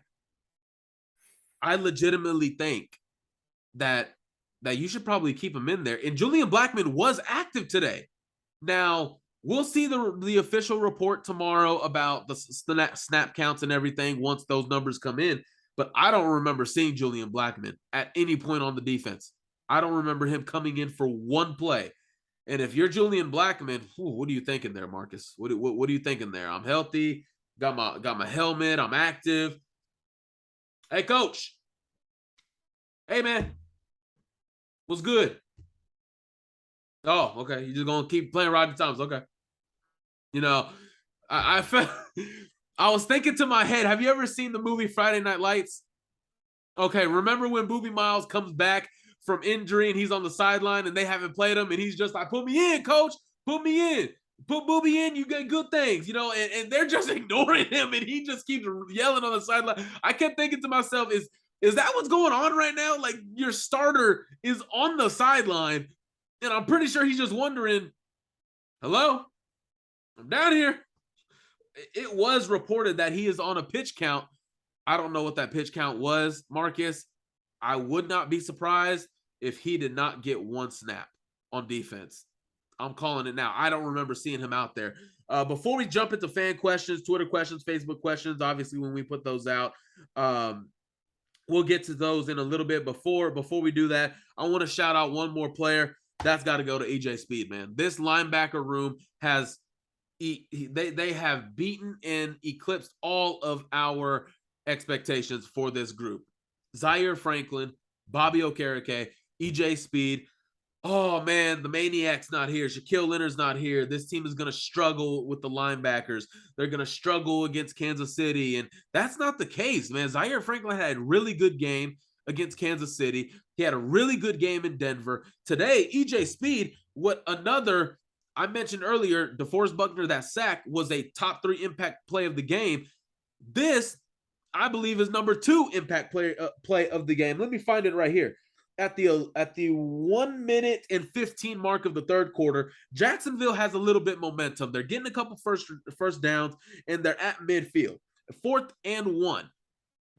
I legitimately think that you should probably keep him in there. And Julian Blackmon was active today. Now, we'll see the official report tomorrow about the snap counts and everything once those numbers come in. But I don't remember seeing Julian Blackmon at any point on the defense. I don't remember him coming in for one play. And if you're Julian Blackmon, what are you thinking there, Marcus? What are you thinking there? I'm healthy, got my helmet, I'm active. Hey, coach. Hey, man. What's good? Oh, okay. You're just gonna keep playing Roger Thomas. Okay. You know, I felt I was thinking to my head, have you ever seen the movie Friday Night Lights? Okay, remember when Boobie Miles comes back from injury and he's on the sideline and they haven't played him and he's just like, put me in, coach, put me in. Put Boobie in, you get good things, and they're just ignoring him and he just keeps yelling on the sideline. I kept thinking to myself, is that what's going on right now? Like your starter is on the sideline and I'm pretty sure he's just wondering, hello, I'm down here. It was reported that he is on a pitch count. I don't know what that pitch count was, Marcus. I would not be surprised if he did not get one snap on defense. I'm calling it now. I don't remember seeing him out there. Before we jump into fan questions, Twitter questions, Facebook questions, obviously when we put those out, we'll get to those in a little bit. Before we do that, I want to shout out one more player. That's got to go to EJ Speed, man. This linebacker room has they have beaten and eclipsed all of our expectations for this group. Zaire Franklin, Bobby Okereke, EJ Speed. Oh, man, the Maniac's not here. Shaquille Leonard's not here. This team is going to struggle with the linebackers. They're going to struggle against Kansas City, and that's not the case, man. Zaire Franklin had a really good game against Kansas City. He had a really good game in Denver. Today, EJ Speed, I mentioned earlier, DeForest Buckner, that sack was a top 3 impact play of the game. This, I believe, is number 2 impact play of the game. Let me find it right here. At the 1 minute and 15 mark of the third quarter, Jacksonville has a little bit momentum. They're getting a couple first downs, and they're at midfield. 4th and 1.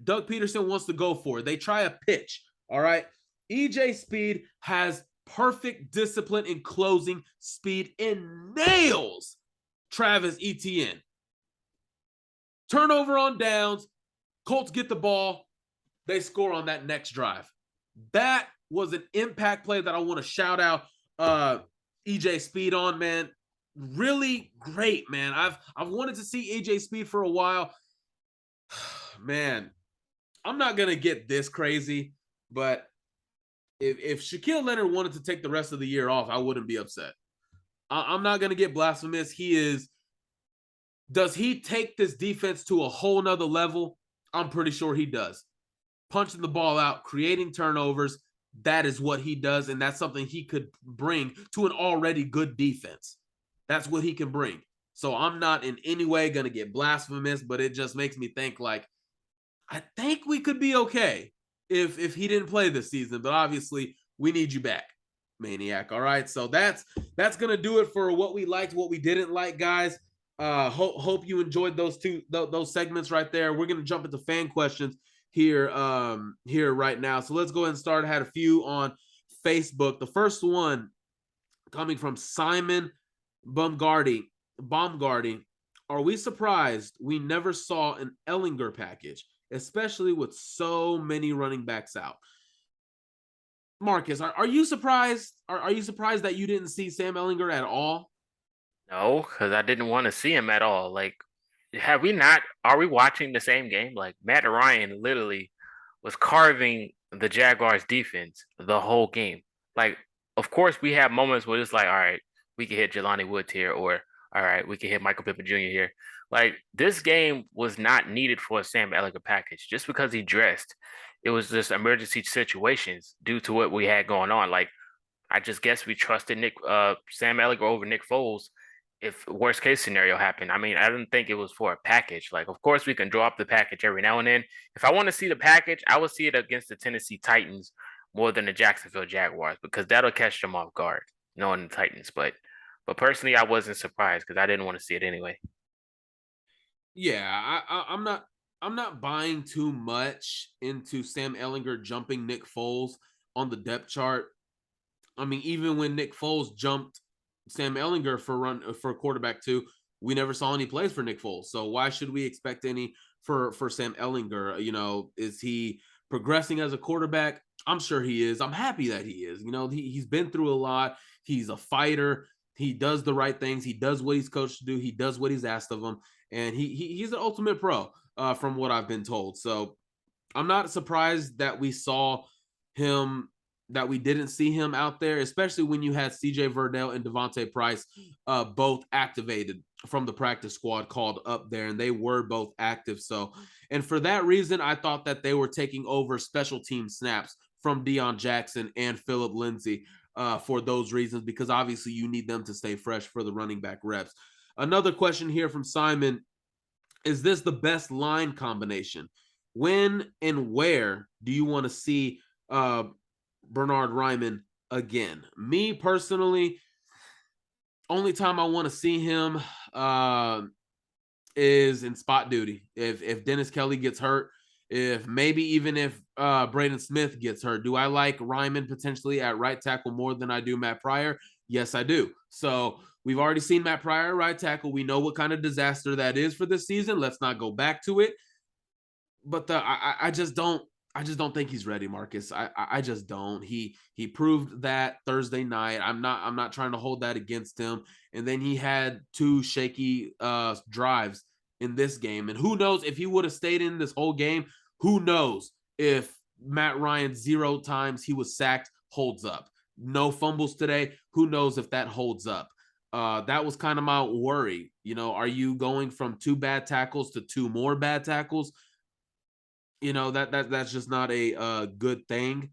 Doug Peterson wants to go for it. They try a pitch, all right? EJ Speed has perfect discipline in closing speed and nails Travis Etienne. Turnover on downs. Colts get the ball. They score on that next drive. That was an impact play that I want to shout out EJ Speed on, man. Really great, man. I've wanted to see EJ Speed for a while. Man, I'm not going to get this crazy, but if Shaquille Leonard wanted to take the rest of the year off, I wouldn't be upset. I'm not going to get blasphemous. Does he take this defense to a whole nother level? I'm pretty sure he does. Punching the ball out, creating turnovers, that is what he does, and that's something he could bring to an already good defense. That's what he can bring. So I'm not in any way going to get blasphemous, but it just makes me think, like, I think we could be okay if he didn't play this season, but obviously we need you back, Maniac. All right, so that's going to do it for what we liked, what we didn't like, guys. Hope you enjoyed those segments right there. We're going to jump into fan questions here right now. So let's go ahead and start. I had a few on Facebook. The first one coming from Simon Baumgarty. Are we surprised we never saw an Ellinger package, especially with so many running backs out? Marcus, are you surprised? Are you surprised that you didn't see Sam Ellinger at all? No, because I didn't want to see him at all. Like, are we watching the same game? Like, Matt Ryan literally was carving the Jaguars defense the whole game. Like, of course, we have moments where it's like, all right, we can hit Jelani Woods here, or all right, we can hit Michael Pittman Jr. here. Like, this game was not needed for a Sam Ellinger package just because he dressed. It was just emergency situations due to what we had going on. Like, I just guess we trusted Sam Ellinger over Nick Foles if worst case scenario happened. I mean, I didn't think it was for a package. Like, of course, we can draw up the package every now and then. If I want to see the package, I would see it against the Tennessee Titans more than the Jacksonville Jaguars, because that'll catch them off guard, knowing the Titans. But personally, I wasn't surprised because I didn't want to see it anyway. Yeah, I'm not buying too much into Sam Ellinger jumping Nick Foles on the depth chart. I mean, even when Nick Foles jumped Sam Ellinger for quarterback 2, we never saw any plays for Nick Foles. So why should we expect any for Sam Ellinger? You know, is he progressing as a quarterback? I'm sure he is. I'm happy that he is. You know, he's been through a lot. He's a fighter. He does the right things. He does what he's coached to do. He does what he's asked of him. And he's an ultimate pro, from what I've been told. So I'm not surprised that we didn't see him out there, especially when you had CJ Verdell and Devontae Price both activated from the practice squad called up there, and they were both active. So, and for that reason, I thought that they were taking over special team snaps from Deion Jackson and Phillip Lindsay for those reasons, because obviously you need them to stay fresh for the running back reps. Another question here from Simon: is this the best line combination? When and where do you want to see Bernhard Raimann again? Me personally, only time I want to see him is in spot duty. If Dennis Kelly gets hurt, if Braden Smith gets hurt, do I like Raimann potentially at right tackle more than I do Matt Pryor? Yes, I do. So we've already seen Matt Pryor right tackle. We know what kind of disaster that is for this season. Let's not go back to it. But I just don't think he's ready, Marcus. I just don't. He proved that Thursday night. I'm not trying to hold that against him. And then he had 2 shaky drives in this game. And who knows if he would have stayed in this whole game, who knows if Matt Ryan 0 times he was sacked holds up. No fumbles today. Who knows if that holds up? That was kind of my worry. You know, are you going from 2 bad tackles to 2 more bad tackles? You know, that's just not a good thing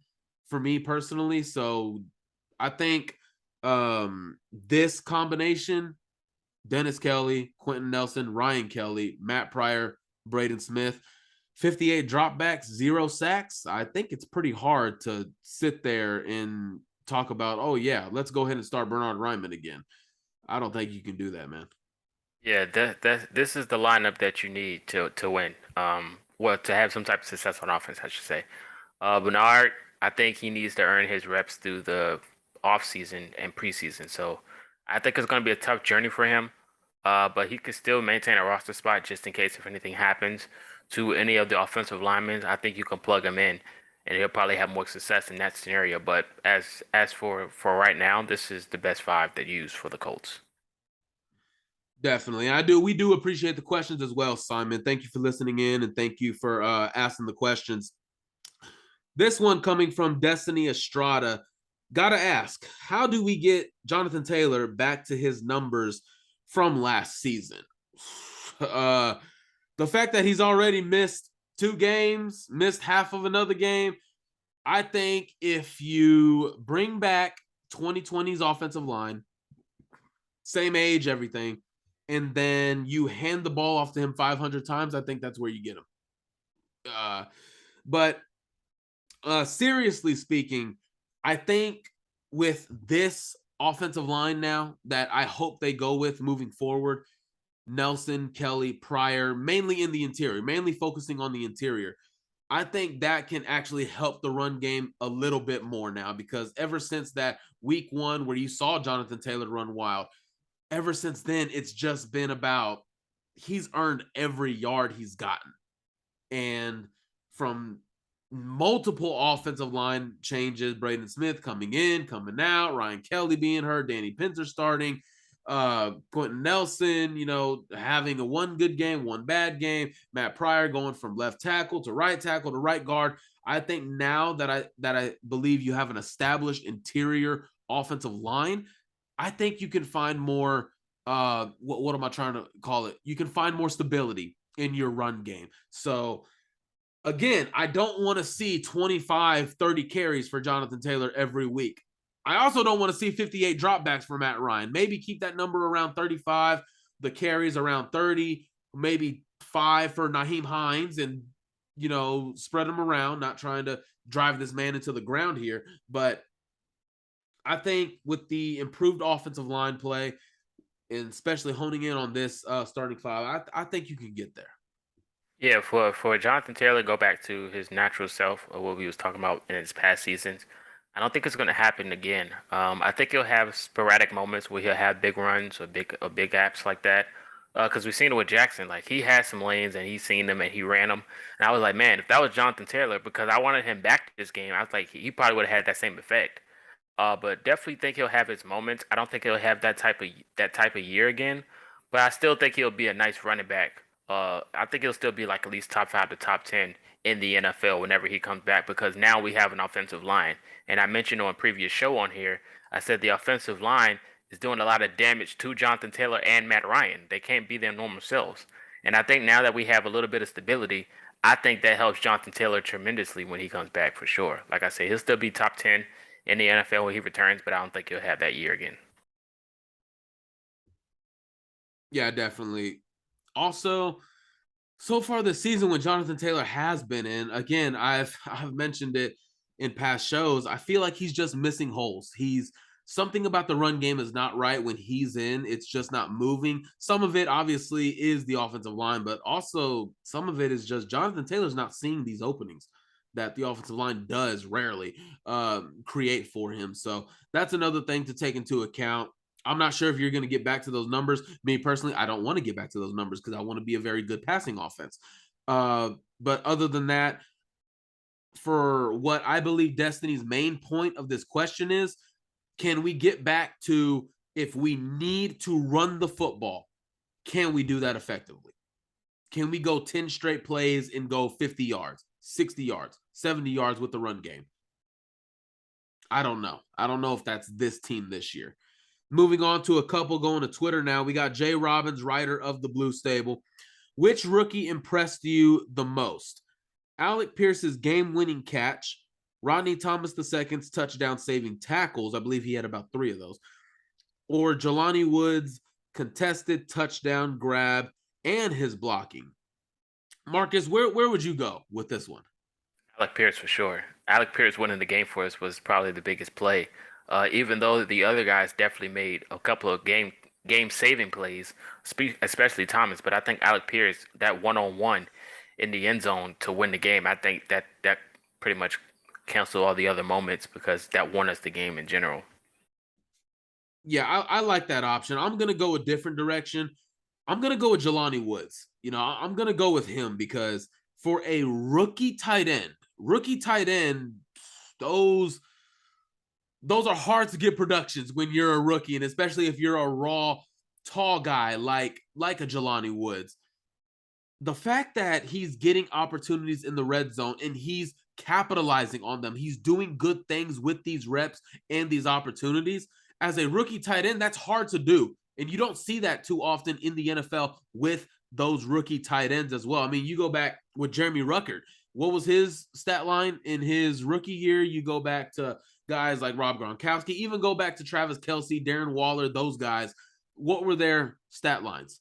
for me personally. So I think this combination, Dennis Kelly, Quentin Nelson, Ryan Kelly, Matt Pryor, Braden Smith, 58 dropbacks, 0 sacks. I think it's pretty hard to sit there and talk about, oh yeah, let's go ahead and start Bernhard Raimann again. I don't think you can do that, man. Yeah, this is the lineup that you need to win. Well, to have some type of success on offense, I should say. Bernard, I think he needs to earn his reps through the offseason and preseason. So I think it's going to be a tough journey for him. But he could still maintain a roster spot just in case if anything happens to any of the offensive linemen. I think you can plug him in, and he'll probably have more success in that scenario. But as for right now, this is the best 5 that you use for the Colts. Definitely. We do appreciate the questions as well, Simon. Thank you for listening in, and thank you for asking the questions. This one coming from Destiny Estrada. Gotta ask, how do we get Jonathan Taylor back to his numbers from last season? The fact that he's already missed 2 games, missed half of another game, I think if you bring back 2020's offensive line, same age, everything, and then you hand the ball off to him 500 times, I think that's where you get him. But seriously speaking, I think with this offensive line now that I hope they go with moving forward, Nelson, Kelly, Pryor, mainly in the interior, mainly focusing on the interior, I think that can actually help the run game a little bit more now, because ever since that week 1 where you saw Jonathan Taylor run wild, ever since then, it's just been about he's earned every yard he's gotten. And from multiple offensive line changes, Braden Smith coming in, coming out, Ryan Kelly being hurt, Danny Pinter starting, Quentin Nelson, you know, having a 1 good game, 1 bad game, Matt Pryor going from left tackle to right guard. I think now that I believe you have an established interior offensive line, I think you can find more, what am I trying to call it? You can find more stability in your run game. So again, I don't want to see 25, 30 carries for Jonathan Taylor every week. I also don't want to see 58 dropbacks for Matt Ryan. Maybe keep that number around 35, the carries around 30, maybe 5 for Nyheim Hines, and, you know, spread them around, not trying to drive this man into the ground here. But I think with the improved offensive line play, and especially honing in on this starting 5, I think you can get there. Yeah, for Jonathan Taylor, go back to his natural self, or what we was talking about in his past seasons. I don't think it's going to happen again. I think he'll have sporadic moments where he'll have big runs or big apps like that. Because we've seen it with Jackson. Like he had some lanes and he's seen them and he ran them. And I was like, man, if that was Jonathan Taylor, because I wanted him back this game, I was like, he probably would have had that same effect. But definitely think he'll have his moments. I don't think he'll have that type of year again, but I still think he'll be a nice running back. I think he'll still be like at least top 5 to top 10 in the NFL whenever he comes back because now we have an offensive line. And I mentioned on a previous show on here, I said the offensive line is doing a lot of damage to Jonathan Taylor and Matt Ryan. They can't be their normal selves. And I think now that we have a little bit of stability, I think that helps Jonathan Taylor tremendously when he comes back for sure. Like I say, he'll still be top 10 in the NFL when he returns, but I don't think he'll have that year again. Yeah, definitely. Also, so far this season when Jonathan Taylor has been in, again, I've mentioned it in past shows, I feel like he's just missing holes. He's something about the run game is not right when he's in. It's just not moving. Some of it obviously is the offensive line, but also some of it is just Jonathan Taylor's not seeing these openings that the offensive line does rarely create for him. So that's another thing to take into account. I'm not sure if you're going to get back to those numbers. Me personally, I don't want to get back to those numbers because I want to be a very good passing offense. But other than that, for what I believe Destiny's main point of this question is, can we get back to if we need to run the football, can we do that effectively? Can we go 10 straight plays and go 50 yards, 60 yards, 70 yards with the run game? I don't know. I don't know if that's this team this year. Moving on to a couple going to Twitter now. We got Jay Robbins, writer of the Blue Stable. Which rookie impressed you the most? Alec Pierce's game-winning catch, Rodney Thomas II's touchdown-saving tackles. I believe he had about 3 of those. Or Jelani Woods' contested touchdown grab and his blocking. Marcus, where would you go with this one? Alec Pierce for sure. Alec Pierce winning the game for us was probably the biggest play. Even though the other guys definitely made a couple of game saving plays, especially Thomas. But I think Alec Pierce, that 1-on-1 in the end zone to win the game, I think that pretty much canceled all the other moments because that won us the game in general. Yeah, I like that option. I'm going to go a different direction. I'm going to go with Jelani Woods. I'm going to go with him because for a rookie tight end, those are hard to get productions when you're a rookie, and especially if you're a raw, tall guy like a Jelani Woods. The fact that he's getting opportunities in the red zone and he's capitalizing on them, he's doing good things with these reps and these opportunities. As a rookie tight end, that's hard to do. And you don't see that too often in the NFL with those rookie tight ends as well. I mean, you go back with Jeremy Ruckert. What was his stat line in his rookie year? You go back to guys like Rob Gronkowski, even go back to Travis Kelce, Darren Waller, those guys. What were their stat lines?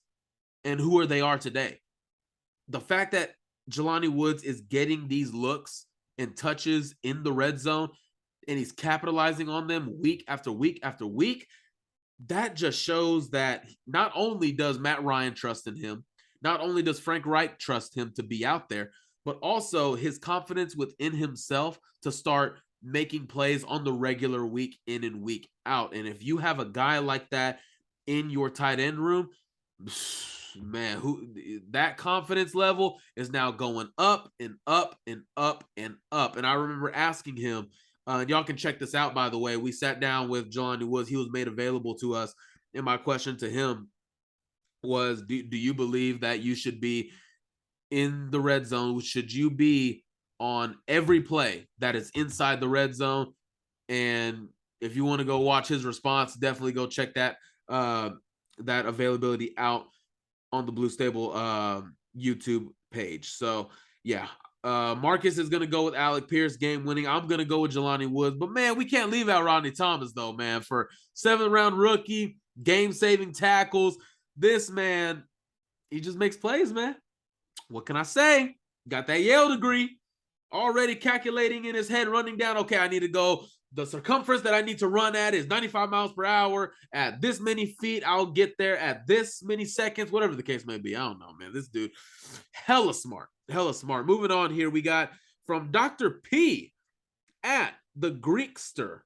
And who are they today? The fact that Jelani Woods is getting these looks and touches in the red zone and he's capitalizing on them week after week after week, that just shows that not only does Matt Ryan trust in him, not only does Frank Reich trust him to be out there, but also his confidence within himself to start making plays on the regular week in and week out. And if you have a guy like that in your tight end room, man, that confidence level is now going up and up and up and up. And I remember asking him, and y'all can check this out, by the way. We sat down with Jelani Woods. He was made available to us. And my question to him was, do you believe that you should be in the red zone? Should you be on every play that is inside the red zone? And if you want to go watch his response, definitely go check that availability out on the Blue Stable YouTube page. So, yeah. Marcus is going to go with Alec Pierce, game winning. I'm going to go with Jelani Woods. But, man, we can't leave out Rodney Thomas, though, man. For 7th-round rookie, game-saving tackles, this man, he just makes plays, man. What can I say? Got that Yale degree. Already calculating in his head, running down, okay, I need to go. The circumference that I need to run at is 95 miles per hour. At this many feet, I'll get there at this many seconds, whatever the case may be. I don't know, man. This dude, hella smart. Hella smart. Moving on here, we got from Dr. P at the Greekster.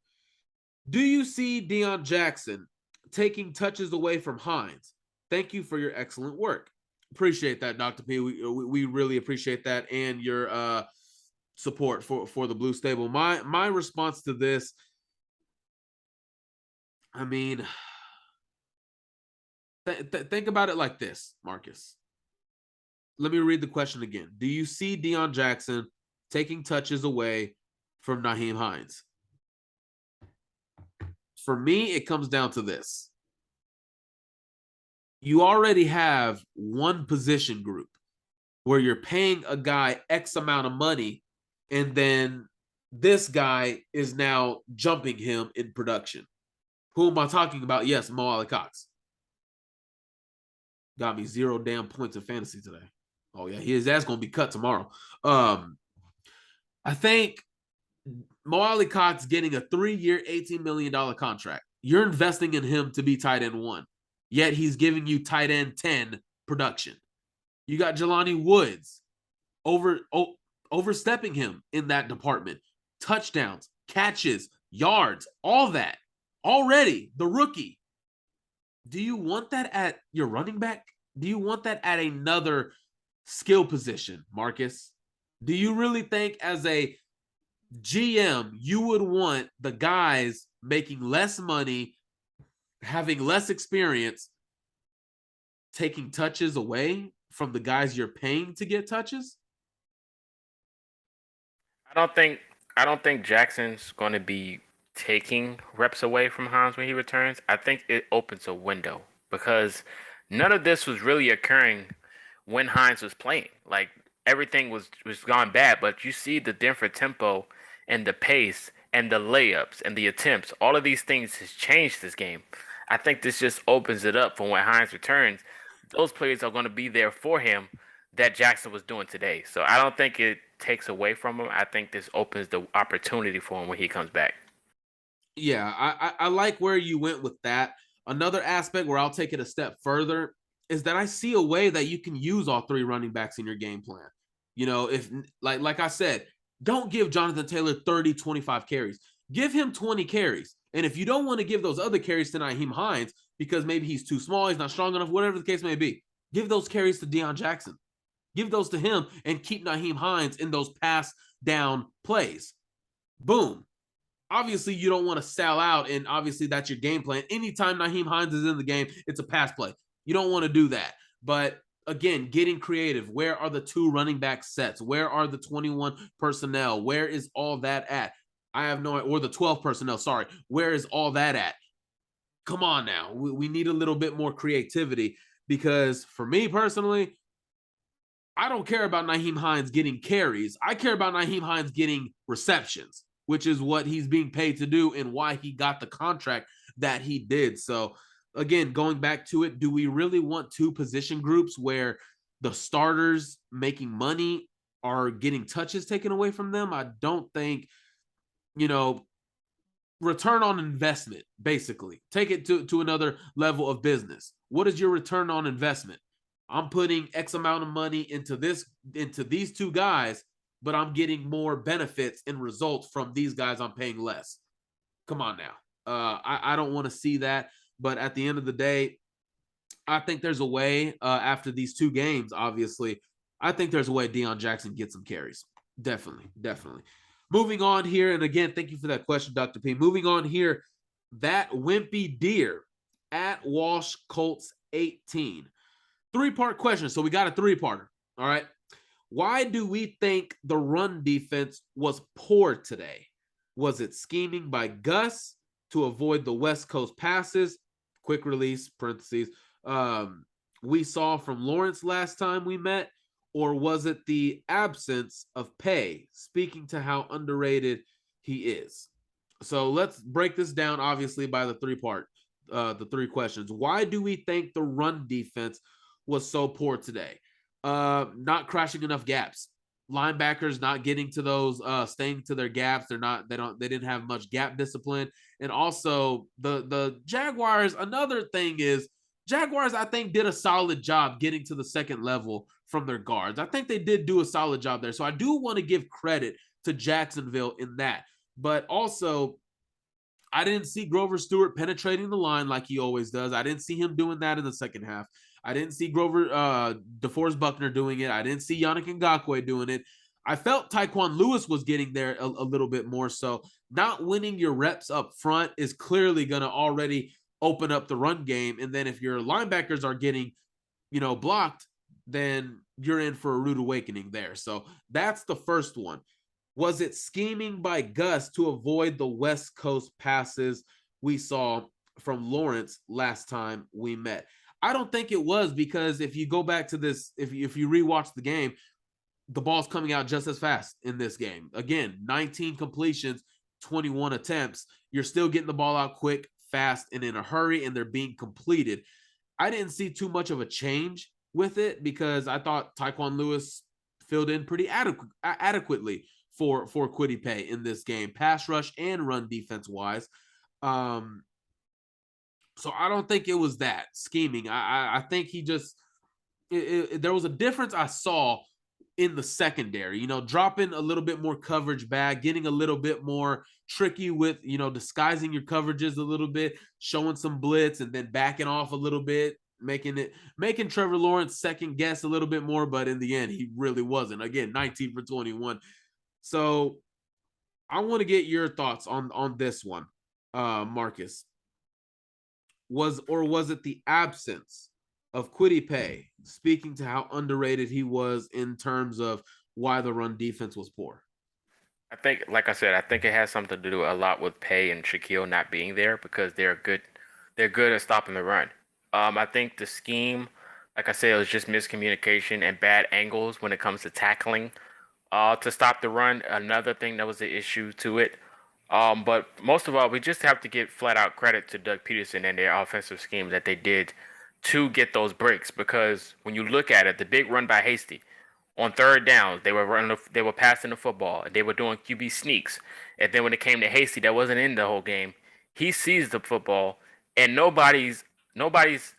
Do you see Deion Jackson taking touches away from Hines? Thank you for your excellent work. Appreciate that, Dr. P. We really appreciate that and your support for the Blue Stable. My response to this, I mean, think about it like this, Marcus. Let me read the question again. Do you see Deion Jackson taking touches away from Nyheim Hines? For me, it comes down to this. You already have one position group where you're paying a guy X amount of money, and then this guy is now jumping him in production. Who am I talking about? Yes, Mo Alley-Cox. Got me 0 damn points in fantasy today. Oh, yeah, his ass going to be cut tomorrow. I think Mo Alley-Cox getting a 3-year, $18 million contract. You're investing in him to be tight end 1, yet he's giving you tight end 10 production. You got Jelani Woods overstepping him in that department. Touchdowns, catches, yards, all that. Already, the rookie. Do you want that at your running back? Do you want that at another skill position, Marcus? Do you really think as a GM you would want the guys making less money, having less experience, taking touches away from the guys you're paying to get touches? I don't think Jackson's going to be taking reps away from Hines when he returns. I think it opens a window because none of this was really occurring when Hines was playing. Like everything was gone bad, but you see the different tempo and the pace and the layups and the attempts. All of these things has changed this game. I think this just opens it up for when Hines returns. Those players are going to be there for him that Jackson was doing today. So I don't think it takes away from him. I think this opens the opportunity for him when he comes back. Yeah, I like where you went with that. Another aspect where I'll take it a step further is that I see a way that you can use all 3 running backs in your game plan. You know, if like I said, don't give Jonathan Taylor 30, 25 carries. Give him 20 carries. And if you don't want to give those other carries to Nyheim Hines because maybe he's too small, he's not strong enough, whatever the case may be, give those carries to Deion Jackson. Give those to him and keep Nyheim Hines in those pass down plays. Boom. Obviously, you don't want to sell out, and obviously that's your game plan. Anytime Nyheim Hines is in the game, it's a pass play. You don't want to do that. But again, getting creative. Where are the 2 running back sets? Where are the 21 personnel? Where is all that at? I have no idea. Or the 12 personnel, sorry. Where is all that at? Come on now. We need a little bit more creativity because for me personally, I don't care about Nyheim Hines getting carries. I care about Nyheim Hines getting receptions, which is what he's being paid to do and why he got the contract that he did. So again, going back to it, do we really want 2 position groups where the starters making money are getting touches taken away from them? I don't think, return on investment, basically. Take it to another level of business. What is your return on investment? I'm putting X amount of money into these 2 guys, but I'm getting more benefits and results from these guys I'm paying less. Come on now. I don't want to see that. But at the end of the day, I think there's a way after these 2 games, obviously, I think there's a way Deion Jackson gets some carries. Definitely. Moving on here, and again, thank you for that question, Dr. P. Moving on here, that Wimpy Deer at Walsh Colts 18. 3-part question, so we got a 3-parter, all right? Why do we think the run defense was poor today? Was it scheming by Gus to avoid the West Coast passes? Quick release, parentheses, we saw from Lawrence last time we met? Or was it the absence of pay, speaking to how underrated he is? So let's break this down, obviously, by the 3 questions. Why do we think the run defense was so poor today? Not crashing enough gaps. Linebackers not getting to those, staying to their gaps. They didn't have much gap discipline. And also the Jaguars, another thing is Jaguars, I think, did a solid job getting to the second level from their guards. I think they did do a solid job there. So I do want to give credit to Jacksonville in that. But also, I didn't see Grover Stewart penetrating the line like he always does. I didn't see him doing that in the second half. I didn't see DeForest Buckner doing it. I didn't see Yannick Ngakoue doing it. I felt Taekwon Lewis was getting there a little bit more. So not winning your reps up front is clearly going to already open up the run game. And then if your linebackers are getting, blocked, then you're in for a rude awakening there. So that's the first one. Was it scheming by Gus to avoid the West Coast passes we saw from Lawrence last time we met? I don't think it was, because if you go back to this, if you rewatch the game, the ball's coming out just as fast in this game. Again, 19 completions, 21 attempts. You're still getting the ball out quick, fast, and in a hurry, and they're being completed. I didn't see too much of a change with it because I thought Taekwon Lewis filled in pretty adequately for Kwity Paye in this game, pass rush and run defense wise. So I don't think it was that scheming. I think he just there was a difference I saw in the secondary, dropping a little bit more coverage back, getting a little bit more tricky with, disguising your coverages a little bit, showing some blitz and then backing off a little bit, making Trevor Lawrence second guess a little bit more. But in the end, he really wasn't. Again, 19 for 21. So I want to get your thoughts on this one, Marcus. Was it the absence of Kwity Paye speaking to how underrated he was in terms of why the run defense was poor? I think, like I said, I think it has something to do a lot with Paye and Shaquille not being there because they're good at stopping the run. I think the scheme, like I said, it was just miscommunication and bad angles when it comes to tackling to stop the run. Another thing that was the issue to it. But most of all, we just have to give flat out credit to Doug Peterson and their offensive scheme that they did to get those breaks. Because when you look at it, the big run by Hasty on third down, they were passing the football, and they were doing QB sneaks. And then when it came to Hasty, that wasn't in the whole game. He seized the football, and nobody's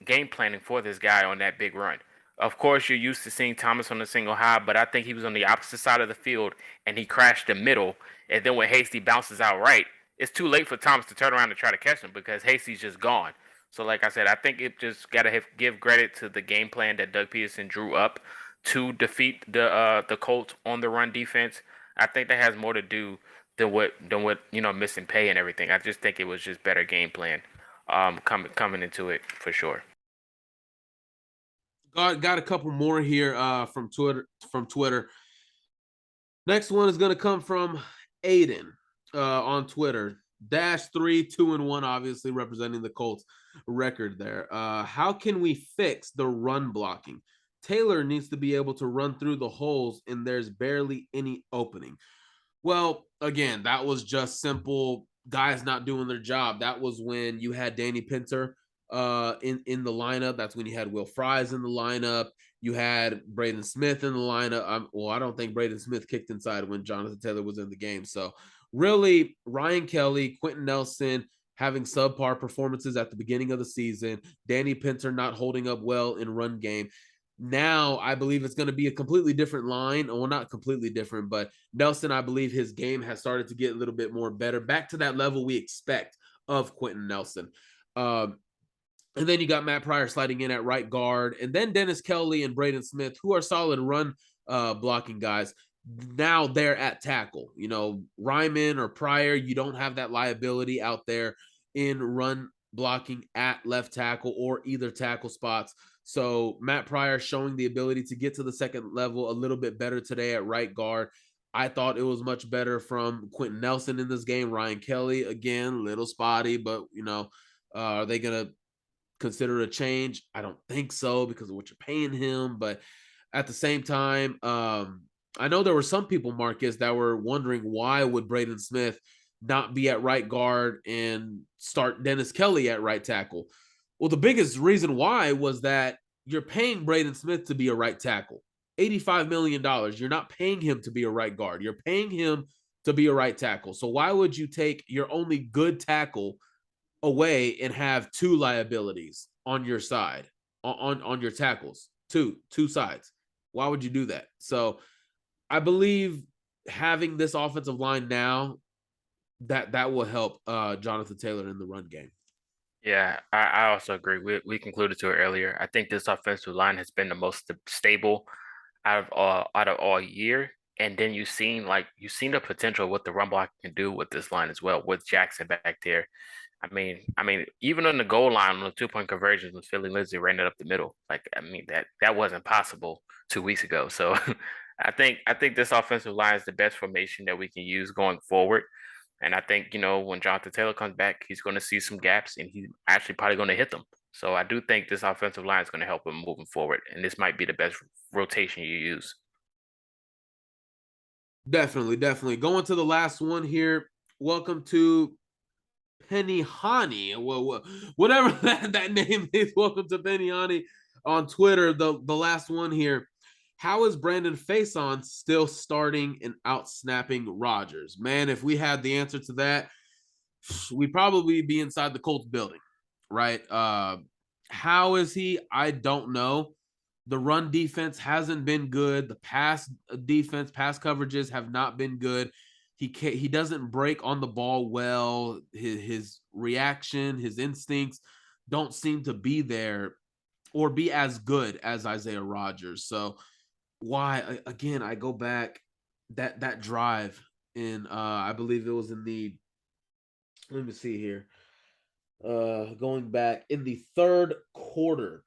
game planning for this guy on that big run. Of course, you're used to seeing Thomas on the single high, but I think he was on the opposite side of the field, and he crashed the middle. And then when Hasty bounces out right, it's too late for Thomas to turn around and try to catch him because Hasty's just gone. So, like I said, I think it just got to give credit to the game plan that Doug Peterson drew up to defeat the Colts on the run defense. I think that has more to do than what missing Paye and everything. I just think it was just better game plan coming into it for sure. Got a couple more here from Twitter. Next one is going to come from Aiden on Twitter. -3, 2-1, obviously representing the Colts record there. How can we fix the run blocking? Taylor needs to be able to run through the holes, and there's barely any opening. Well, again, that was just simple guys not doing their job. That was when you had Danny Pinter in the lineup. That's when you had Will Fries in the lineup. You had Braden Smith in the lineup. I don't think Braden Smith kicked inside when Jonathan Taylor was in the game. So really, Ryan Kelly, Quentin Nelson having subpar performances at the beginning of the season, Danny Pinter not holding up well in run game. Now, I believe it's going to be a completely different line. Well, not completely different, but Nelson, I believe his game has started to get a little bit more better, back to that level we expect of Quentin Nelson. And then you got Matt Pryor sliding in at right guard, and then Dennis Kelly and Braden Smith, who are solid run blocking guys. Now they're at tackle. Ryman or Pryor, you don't have that liability out there in run blocking at left tackle or either tackle spots. So Matt Pryor showing the ability to get to the second level a little bit better today at right guard. I thought it was much better from Quentin Nelson in this game. Ryan Kelly, again, little spotty, but, are they going to consider a change? I don't think so because of what you're paying him. But at the same time, I know there were some people, Marcus, that were wondering why would Braden Smith not be at right guard and start Dennis Kelly at right tackle. Well, the biggest reason why was that you're paying Braden Smith to be a right tackle. $85 million. You're not paying him to be a right guard. You're paying him to be a right tackle. So why would you take your only good tackle away and have two liabilities on your side, on your tackles? Two sides. Why would you do that? So I believe having this offensive line now that will help Jonathan Taylor in the run game. Yeah, I also agree. We concluded to it earlier. I think this offensive line has been the most stable out of all year. And then you've seen the potential of what the run block can do with this line as well, with Jackson back there. I mean, even on the goal line on the 2-point conversions with Philly Lindsay ran it up the middle. That wasn't possible 2 weeks ago. So I think this offensive line is the best formation that we can use going forward. And I think, when Jonathan Taylor comes back, he's going to see some gaps and he's actually probably going to hit them. So I do think this offensive line is going to help him moving forward. And this might be the best rotation you use. Definitely. Going to the last one here. Welcome to Penny Hani. Well, whatever that name is. Welcome to Penny Hani on Twitter. The last one here. How is Brandon Faison still starting and out-snapping Rodgers? Man, if we had the answer to that, we'd probably be inside the Colts building, right? How is he? I don't know. The run defense hasn't been good. The pass coverages have not been good. He doesn't break on the ball well. His reaction, his instincts don't seem to be there or be as good as Isaiah Rodgers. So why, again, I go back that drive in I believe it was in the, let me see here, going back in the third quarter,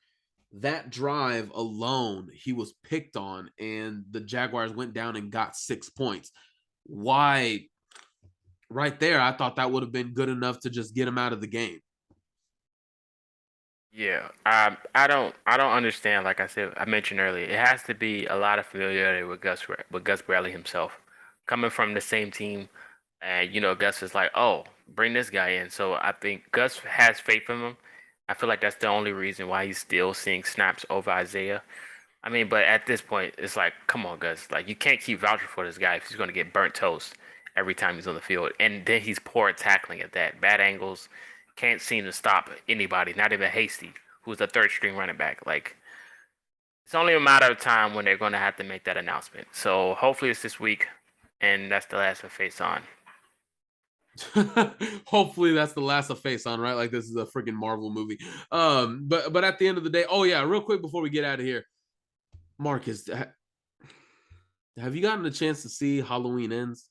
that drive alone he was picked on and the Jaguars went down and got 6 points. Why? Right there, I thought that would have been good enough to just get him out of the game. Yeah, I don't understand. Like I mentioned earlier, it has to be a lot of familiarity with Gus Bradley himself, coming from the same team, and Gus is like, oh, bring this guy in. So I think Gus has faith in him. I feel like that's the only reason why he's still seeing snaps over Isaiah. I mean, but at this point, it's like, come on, Gus, like you can't keep vouching for this guy if he's going to get burnt toast every time he's on the field, and then he's poor at tackling at that, bad angles. Can't seem to stop anybody, not even Hasty, who's the third string running back. Like, it's only a matter of time when they're going to have to make that announcement. So hopefully it's this week, and that's the last of Faison. Hopefully that's the last of Faison, right? Like this is a freaking Marvel movie. But at the end of the day, oh yeah, real quick before we get out of here, Marcus, have you gotten a chance to see Halloween Ends?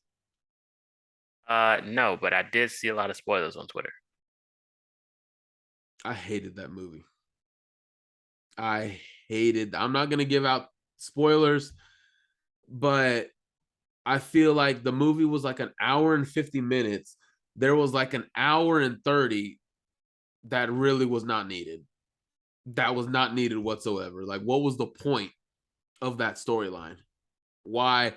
No, but I did see a lot of spoilers on Twitter. I hated that movie. I'm not gonna give out spoilers, but I feel like the movie was like an hour and 50 minutes. There was like an hour and 30 that really was not needed. That was not needed whatsoever. Like, what was the point of that storyline? Why?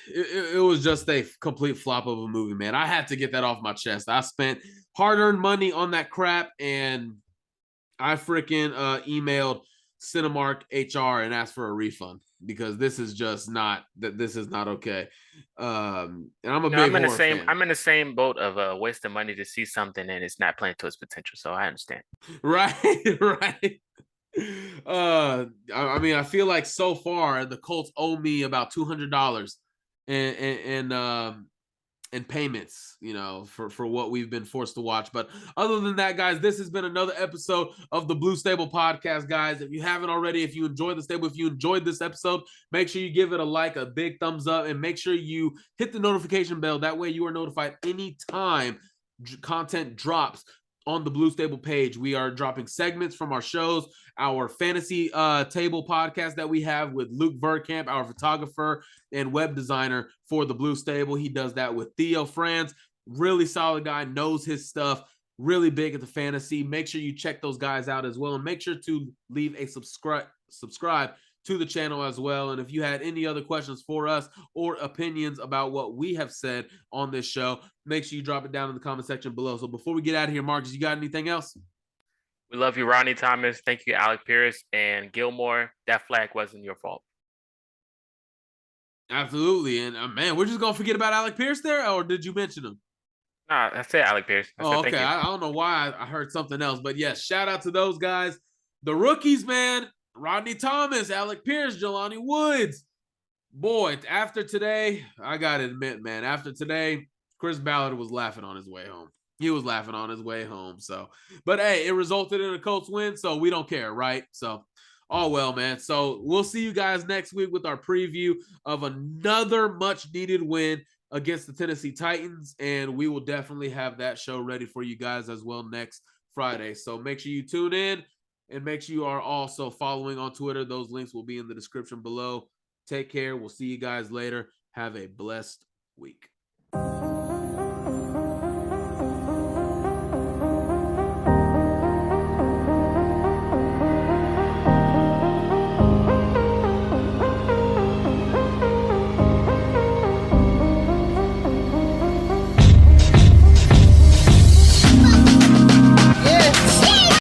It was just a complete flop of a movie, man. I had to get that off my chest. I spent hard-earned money on that crap, and I freaking emailed Cinemark HR and asked for a refund because this is just not okay. And I'm a big I'm in the horror same fan. I'm in the same boat of wasting money to see something and it's not playing to its potential. So I understand. Right. I mean, I feel like so far the Colts owe me about $200 in payments, for what we've been forced to watch. But other than that, guys, this has been another episode of the Blue Stable Podcast, guys. If you haven't already, if you enjoyed the stable, if you enjoyed this episode, make sure you give it a like, a big thumbs up, and make sure you hit the notification bell. That way you are notified anytime content drops on the Blue Stable page. We are dropping segments from our shows, our fantasy table podcast that we have with Luke Verkamp, our photographer and web designer for the Blue Stable. He does that with Theo Franz. Really solid guy, knows his stuff, really big at the fantasy. Make sure you check those guys out as well, and make sure to leave a subscribe to the channel as well. And if you had any other questions for us or opinions about what we have said on this show, make sure you drop it down in the comment section below. So before we get out of here, Marcus, you got anything else? We love you, Ronnie Thomas. Thank you, Alec Pierce and Gilmore. That flag wasn't your fault. Absolutely. And man, we're just going to forget about Alec Pierce there, or did you mention him? Nah, I said Alec Pierce. Okay. I don't know why I heard something else, but yes, shout out to those guys. The rookies, man. Rodney Thomas, Alec Pierce, Jelani Woods. Boy, after today, I got to admit, man, after today, Chris Ballard was laughing on his way home. He was laughing on his way home. So, but hey, it resulted in a Colts win, so we don't care, right? So, all well, man. So, we'll see you guys next week with our preview of another much needed win against the Tennessee Titans. And we will definitely have that show ready for you guys as well next Friday. So, make sure you tune in and make sure you are also following on Twitter. Those links will be in the description below. Take care. We'll see you guys later. Have a blessed week.